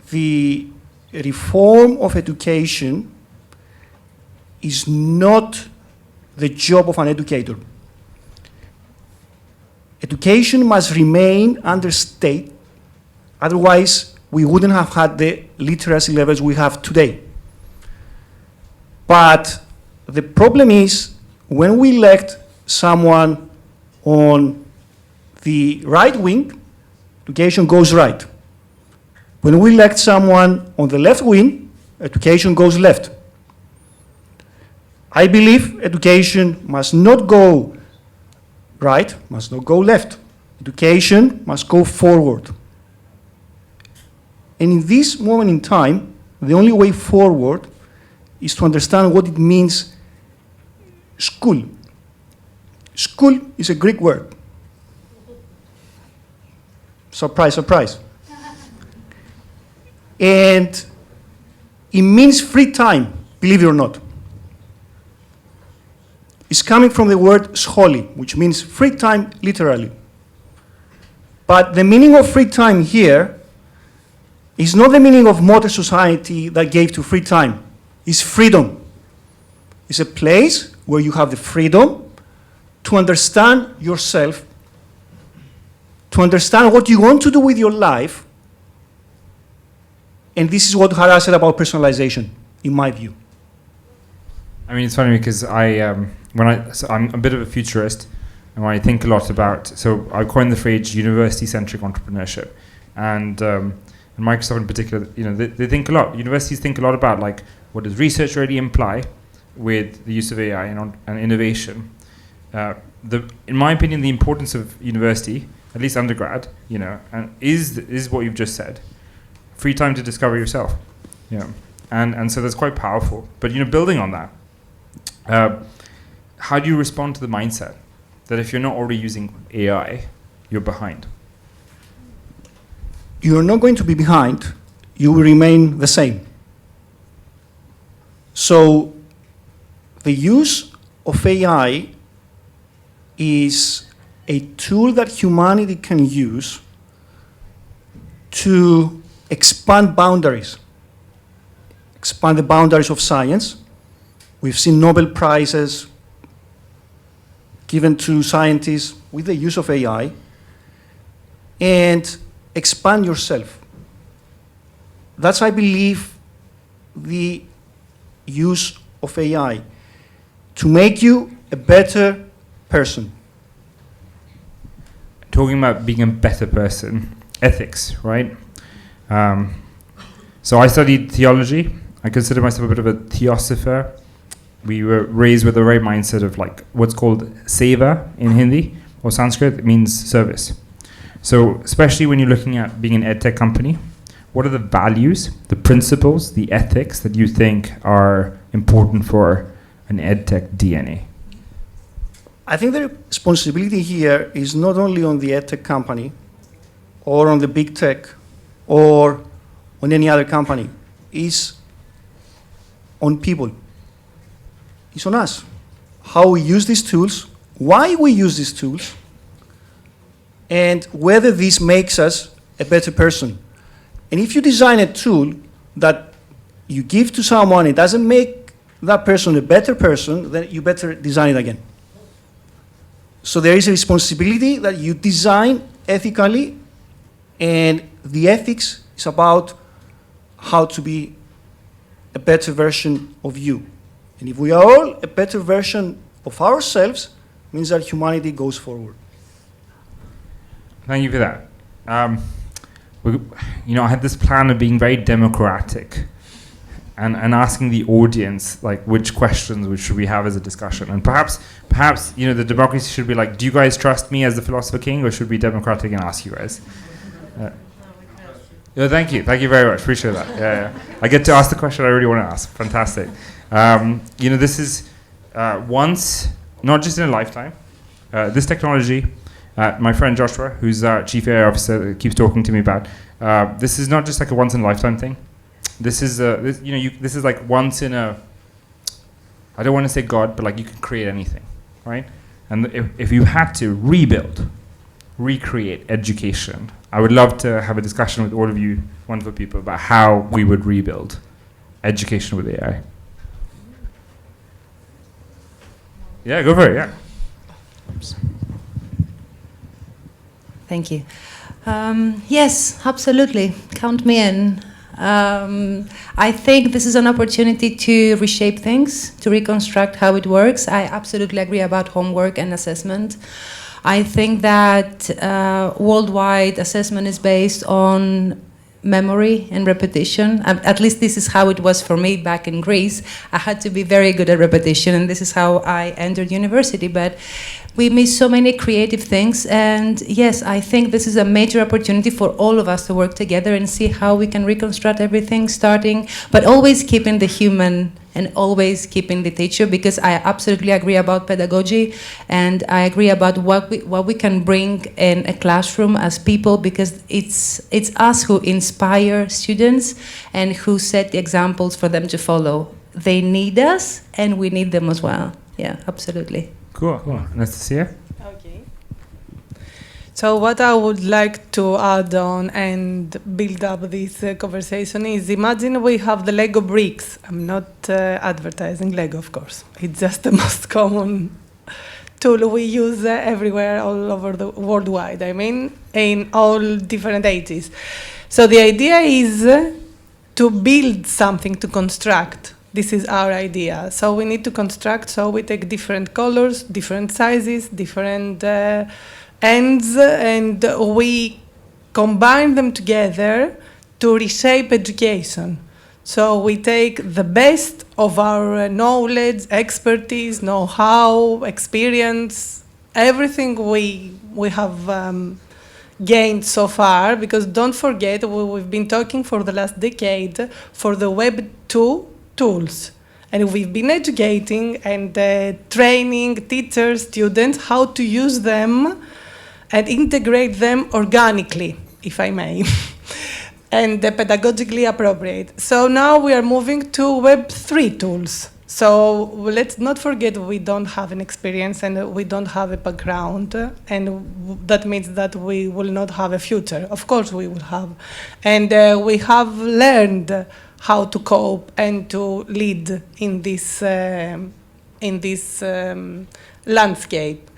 the reform of education is not the job of an educator. Education must remain under state, otherwise we wouldn't have had the literacy levels we have today. But the problem is, when we elect someone on the right wing, education goes right. When we elect someone on the left wing, education goes left. I believe education must not go right, must not go left. Education must go forward. And in this moment in time, the only way forward is to understand what it means school. School is a Greek word. Surprise, surprise. And it means free time, believe it or not. It's coming from the word scholi, which means free time literally. But the meaning of free time here is not the meaning of modern society that gave to free time. It's freedom. It's a place where you have the freedom to understand yourself, to understand what you want to do with your life. And this is what Hara said about personalization, in my view. I mean, it's funny because I'm a bit of a futurist, and when I think a lot about, so I coined the phrase university-centric entrepreneurship, and Microsoft in particular, they think a lot. Universities think a lot about like what does research really imply with the use of AI and innovation. In my opinion, the importance of university, at least undergrad, and is what you've just said. Free time to discover yourself, and so that's quite powerful. But building on that, how do you respond to the mindset that if you're not already using AI, you're behind? You're not going to be behind. You will remain the same. So the use of AI is a tool that humanity can use to expand boundaries, expand the boundaries of science. We've seen Nobel Prizes given to scientists with the use of AI, and expand yourself. That's, I believe, the use of AI, to make you a better person. Talking about being a better person, ethics, right? So I studied theology. I consider myself a bit of a theosopher. We were raised with the right mindset of like what's called seva in Hindi or Sanskrit. It means service. So especially when you're looking at being an edtech company, what are the values, the principles, the ethics that you think are important for an edtech DNA? I think the responsibility here is not only on the edtech company or on the big tech or on any other company. It's on people. It's on us. How we use these tools, why we use these tools, and whether this makes us a better person. And if you design a tool that you give to someone, it doesn't make that person a better person, then you better design it again. So there is a responsibility that you design ethically, and the ethics is about how to be a better version of you. And if we are all a better version of ourselves, it means that humanity goes forward. Thank you for that. I had this plan of being very democratic and asking the audience like which questions should we have as a discussion. And perhaps the democracy should be like, do you guys trust me as the philosopher king, or should we be democratic and ask you guys? Thank you very much. Appreciate that. Yeah. I get to ask the question I really want to ask. Fantastic. This is once not just in a lifetime. This technology, my friend Joshua, who's our chief AI officer, keeps talking to me about. This is not just like a once in a lifetime thing. This is this is like once in a. I don't want to say God, but like you can create anything, right? And if you had to rebuild, recreate education, I would love to have a discussion with all of you wonderful people about how we would rebuild education with AI. Yeah, go for it, yeah. Thank you. Yes, absolutely. Count me in. I think this is an opportunity to reshape things, to reconstruct how it works. I absolutely agree about homework and assessment. I think that worldwide assessment is based on memory and repetition. At least this is how it was for me back in Greece. I had to be very good at repetition, and this is how I entered university. But we miss so many creative things, and yes, I think this is a major opportunity for all of us to work together and see how we can reconstruct everything, starting, but always keeping the human and always keeping the teacher, because I absolutely agree about pedagogy, and I agree about what we can bring in a classroom as people, because it's us who inspire students and who set the examples for them to follow. They need us, and we need them as well. Yeah, absolutely. Cool. Anastasia? Okay. So what I would like to add on and build up this conversation is, imagine we have the Lego bricks. I'm not advertising Lego, of course. It's just the most common tool we use everywhere, all over the worldwide. I mean, in all different ages. So the idea is to build something, to construct. This is our idea. So we need to construct, so we take different colors, different sizes, different ends, and we combine them together to reshape education. So we take the best of our knowledge, expertise, know-how, experience, everything we have gained so far, because don't forget, we've been talking for the last decade for the Web 2 tools. And we've been educating and training teachers, students, how to use them and integrate them organically, if I may, and pedagogically appropriate. So now we are moving to Web 3 tools. So let's not forget we don't have an experience and we don't have a background, and that means that we will not have a future. Of course we will have. And we have learned how to cope and to lead in this landscape.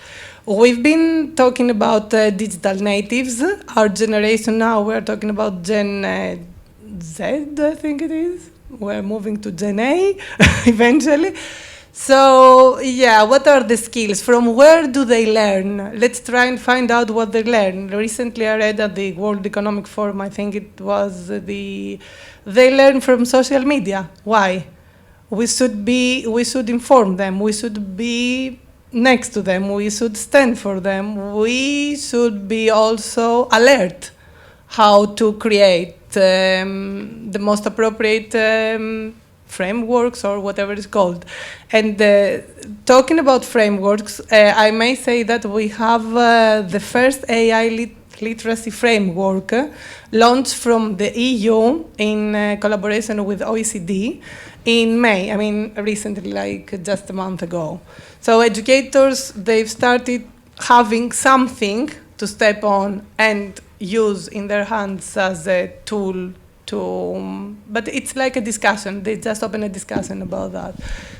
We've been talking about digital natives. Our generation now, we're talking about Gen Z, I think it is. We're moving to Gen A eventually. So, yeah, what are the skills? From where do they learn? Let's try and find out what they learn. Recently, I read at the World Economic Forum, I think it was they learn from social media. Why? We should inform them. We should be next to them. We should stand for them. We should be also alert how to create the most appropriate frameworks or whatever it's called. And talking about frameworks, I may say that we have the first AI literacy framework launched from the EU in collaboration with OECD in May, I mean recently, like just a month ago. So educators, they've started having something to step on and use in their hands as a tool to, but it's like a discussion. They just open a discussion about that.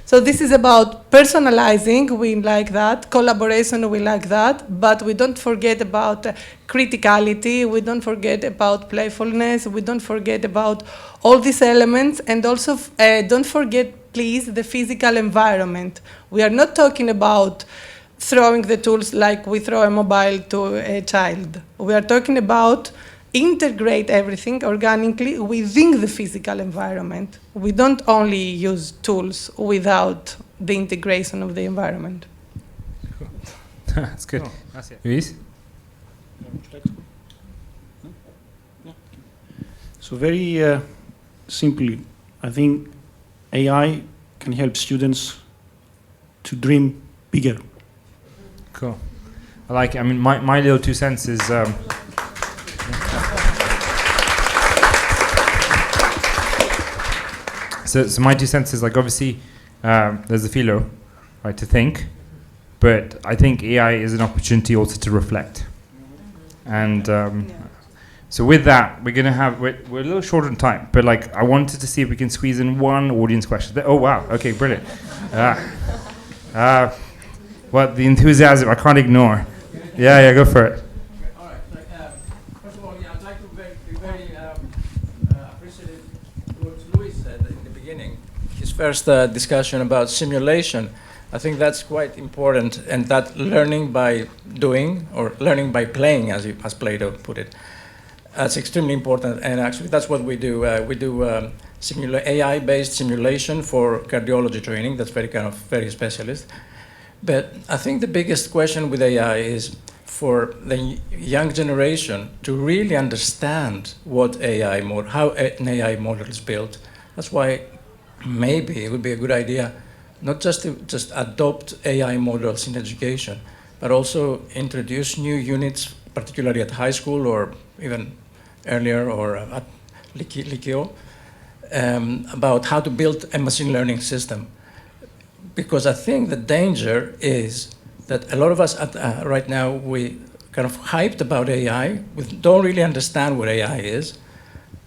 So this is about personalizing, we like that, collaboration, we like that, but we don't forget about criticality, we don't forget about playfulness, we don't forget about all these elements, and also don't forget, please, the physical environment. We are not talking about throwing the tools like we throw a mobile to a child. We are talking about integrate everything organically within the physical environment. We don't only use tools without the integration of the environment. Cool. That's good. Luis? So very simply, I think AI can help students to dream bigger. Cool. I like it. I mean, my little 2 cents is. So my 2 cents is like, obviously there's a philo, right, to think, but I think AI is an opportunity also to reflect. And so with that, we're a little short on time, but like I wanted to see if we can squeeze in one audience question. Oh wow, okay, brilliant. What the enthusiasm I can't ignore. Yeah, go for it. All right. First of all, I'd like to be very appreciative what Luis said in the beginning. His first discussion about simulation. I think that's quite important, and that learning by doing or learning by playing, as Plato put it, that's extremely important. And actually, that's what we do. We do AI-based simulation for cardiology training. That's very specialist. But I think the biggest question with AI is for the young generation to really understand what how an AI model is built. That's why maybe it would be a good idea not just to adopt AI models in education, but also introduce new units, particularly at high school or even earlier or at Liceo, about how to build a machine learning system. Because I think the danger is that a lot of us right now, we kind of hyped about AI, we don't really understand what AI is.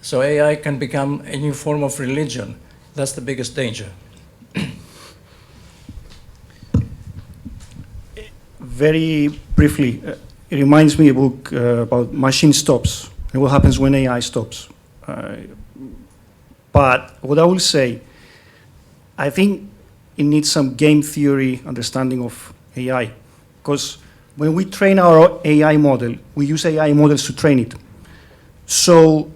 So AI can become a new form of religion. That's the biggest danger. Very briefly, it reminds me of a book about machine stops and what happens when AI stops. But what I will say, I think it needs some game theory understanding of AI. Because when we train our AI model, we use AI models to train it. So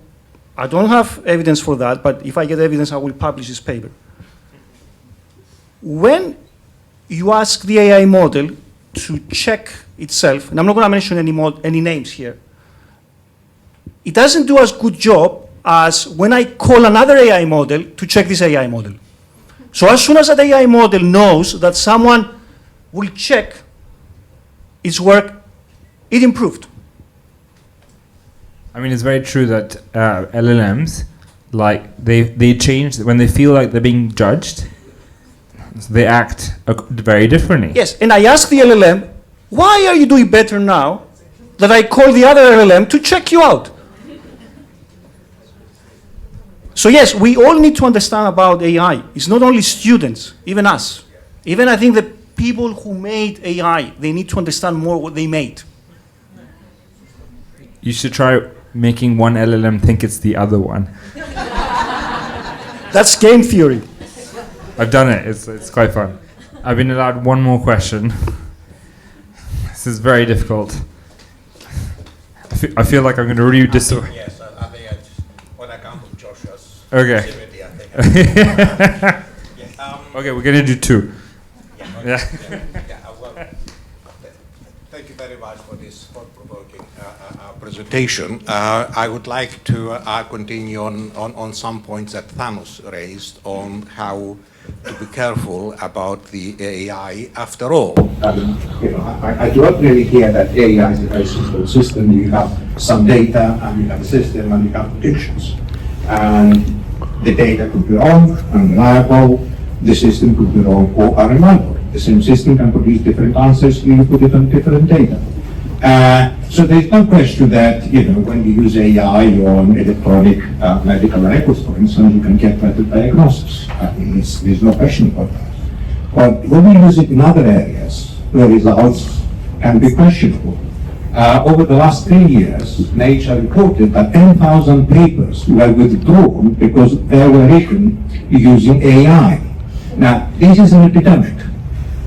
I don't have evidence for that, but if I get evidence, I will publish this paper. When you ask the AI model to check itself, and I'm not going to mention any names here, it doesn't do as good job as when I call another AI model to check this AI model. So as soon as that AI model knows that someone will check its work, it improved. I mean, it's very true that LLMs, like they change when they feel like they're being judged. They act very differently. Yes, and I asked the LLM, why are you doing better now that I call the other LLM to check you out? So yes, we all need to understand about AI. It's not only students, even us. Even I think the people who made AI, they need to understand more what they made. You should try making one LLM think it's the other one. That's game theory. I've done it. It's quite fun. I've been allowed one more question. This is very difficult. I feel like I'm going to read this. Yes, I think on account of Joshua's okay. activity, I think. Okay, we're going to do two. Yeah. Well, thank you very much for this thought-provoking presentation. I would like to continue on some points that Thanos raised on how to be careful about the AI after all. I do not really hear that AI is a very simple system. You have some data and you have a system and you have predictions. And the data could be wrong, unreliable, the system could be wrong or unreliable. The same system can produce different answers if you put it on different data. So there's no question that, when you use AI on electronic medical records, for instance, you can get better diagnosis. There's no question about that. But when we use it in other areas, the results can be questionable. Over the last 3 years, Nature reported that 10,000 papers were withdrawn because they were written using AI. Now, this is an epidemic.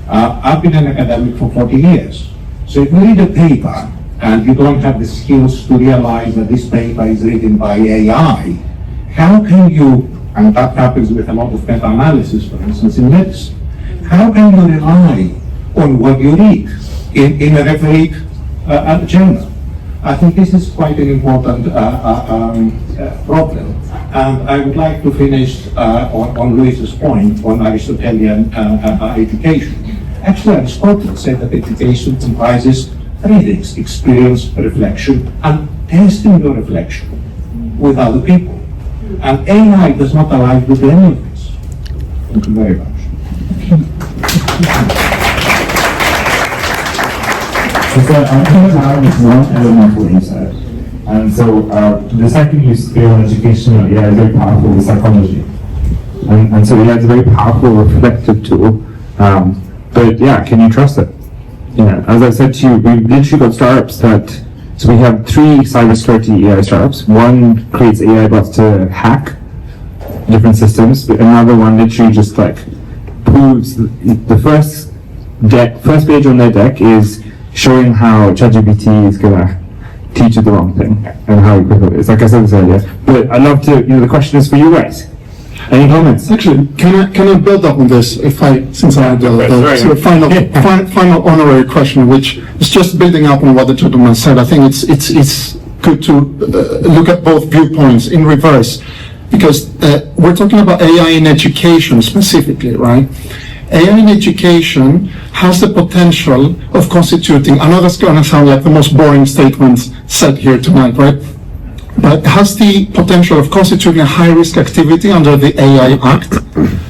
I've been an academic for 40 years. So if you read a paper and you don't have the skills to realize that this paper is written by AI, how can you, and that happens with a lot of meta-analysis, for instance, in medicine, how can you rely on what you read in a refereed journal? I think this is quite an important problem. And I would like to finish on Luis's point on Aristotelian education. Actually, Aristotle said that education comprises three things: experience, reflection, and testing your reflection with other people. And AI does not allow you to do any of this. Thank you very much. So I think now is one element what you said. And so the second you speak on educational AI is very powerful with psychology. And so AI is a very powerful reflective tool. But yeah, can you trust it? Yeah, as I said to you, we've literally got startups so we have 3 cybersecurity AI startups. One creates AI bots to hack different systems, but another one literally just like proves the first page on their deck is showing how ChatGPT is gonna teach you the wrong thing and how equivocal it is. Like I said this earlier. But I'd love to, the question is for you guys. Any comments? Actually, can I build up on this since I had the sort of final honorary question, which is just building up on what the gentleman said. I think it's good to look at both viewpoints in reverse, because we're talking about AI in education specifically, right? AI in education has the potential of constituting, I know that's going to sound like the most boring statements said here tonight, right? But has the potential of constituting a high-risk activity under the AI Act,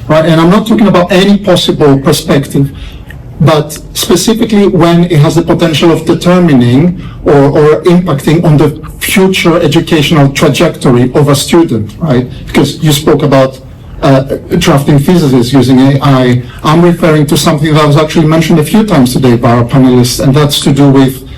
right? And I'm not talking about any possible perspective, but specifically when it has the potential of determining or impacting on the future educational trajectory of a student, right? Because you spoke about drafting theses using AI. I'm referring to something that was actually mentioned a few times today by our panelists, and that's to do with,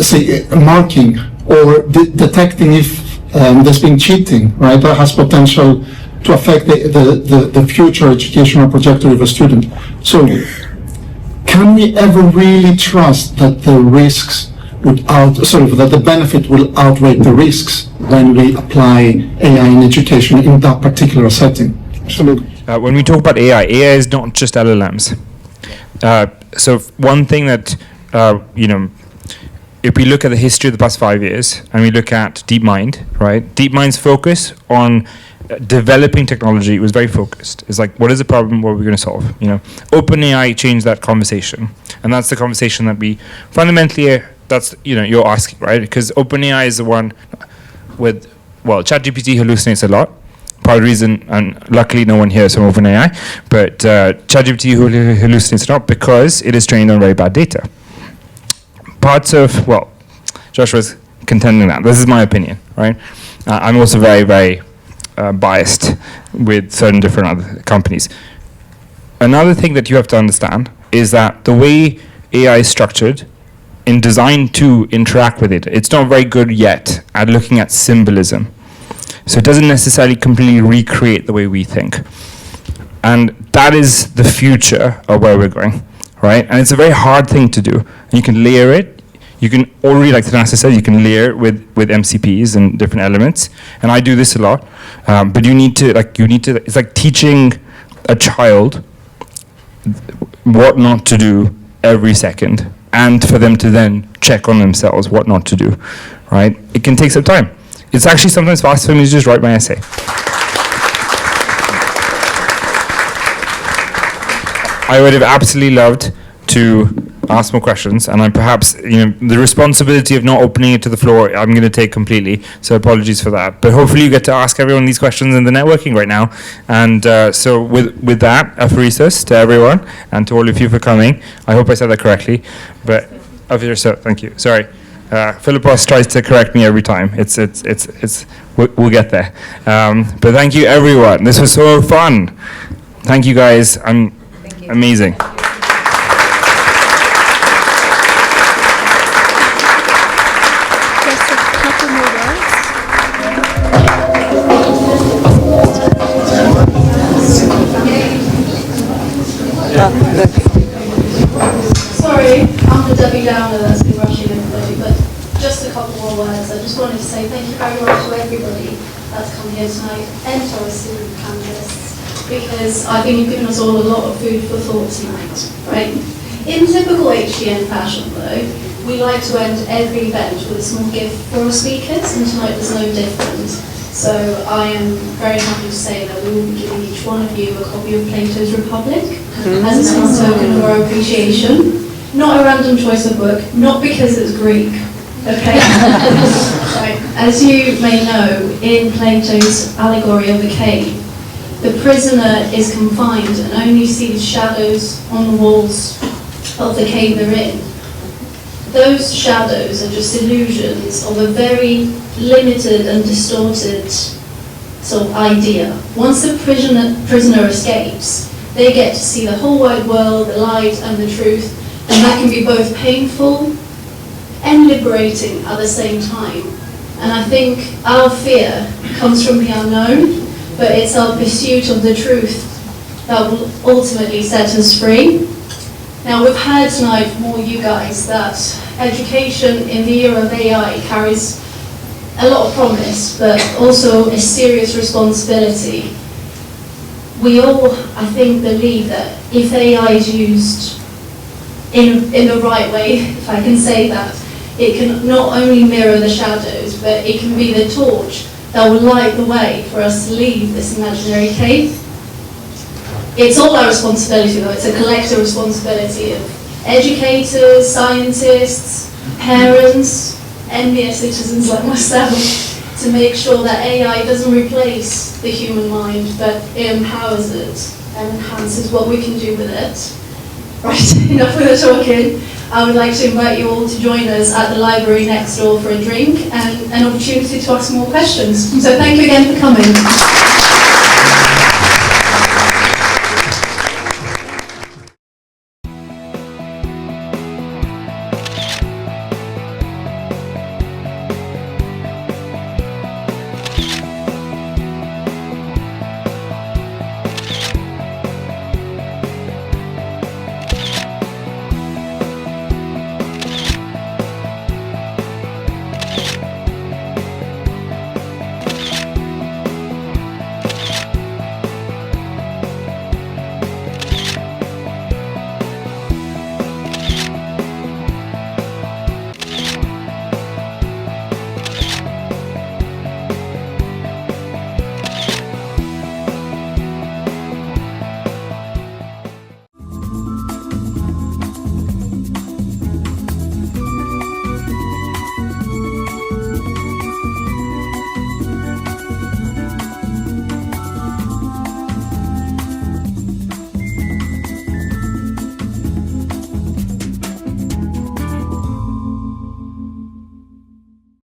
say, marking or detecting if there's been cheating, right? That has potential to affect the future educational trajectory of a student. So, can we ever really trust that the risks that the benefit will outweigh the risks when we apply AI in education in that particular setting? Absolutely. When we talk about AI is not just LLMs. So one thing that, if we look at the history of the past 5 years and we look at DeepMind, right? DeepMind's focus on developing technology was very focused. It's like, what is the problem? What are we going to solve? OpenAI changed that conversation, and that's the conversation that we fundamentally you're asking, right? Because OpenAI is the one with ChatGPT hallucinates a lot. Part of the reason, and luckily no one here is from OpenAI, but ChatGPT hallucinates a lot because it is trained on very bad data. Parts of, Joshua's contending that. This is my opinion, right? I'm also very, very biased with certain different other companies. Another thing that you have to understand is that the way AI is structured and designed to interact with it, it's not very good yet at looking at symbolism. So it doesn't necessarily completely recreate the way we think. And that is the future of where we're going, right? And it's a very hard thing to do. And you can layer it. You can already, like Tanasa said, you can layer it with MCPs and different elements. And I do this a lot. But you need to, it's like teaching a child what not to do every second, and for them to then check on themselves what not to do, right? It can take some time. It's actually sometimes fast for me to just write my essay. I would have absolutely loved to ask more questions, and I'm perhaps, the responsibility of not opening it to the floor, I'm going to take completely, so apologies for that. But hopefully you get to ask everyone these questions in the networking right now. And so with that, aphoresis to everyone, and to all of you for coming. I hope I said that correctly, but thank you. Sorry. Philippos tries to correct me every time. We'll get there. But thank you, everyone. This was so fun. Thank you, guys. Amazing. Sorry, I'm the Debbie Downer that's been rushing everybody, but just a couple more words. I just wanted to say thank you very much to everybody that's come here tonight, and to our student panelists, because I think you've given us all a lot of food for thought tonight, right? In typical HTN fashion, though, we like to end every event with a small gift for our speakers, and tonight was no different. So I am very happy to say that we will be giving each one of you a copy of Plato's Republic as a small token of our appreciation. Not a random choice of book, not because it's Greek, okay? Right. As you may know, in Plato's allegory of the cave, the prisoner is confined and only sees shadows on the walls of the cave they're in. Those shadows are just illusions of a very limited and distorted sort of idea. Once the prisoner escapes, they get to see the whole wide world, the light and the truth, and that can be both painful and liberating at the same time. And I think our fear comes from the unknown, but it's our pursuit of the truth that will ultimately set us free. Now, we've heard tonight from all you guys that education in the era of AI carries a lot of promise, but also a serious responsibility. We all, I think, believe that if AI is used in the right way, if I can say that, it can not only mirror the shadows, but it can be the torch that will light the way for us to leave this imaginary cave. It's all our responsibility, though. It's a collective responsibility of educators, scientists, parents, and mere citizens like myself to make sure that AI doesn't replace the human mind, but it empowers it and enhances what we can do with it. Right, enough with the talking. I would like to invite you all to join us at the library next door for a drink and an opportunity to ask more questions. So thank you again for coming.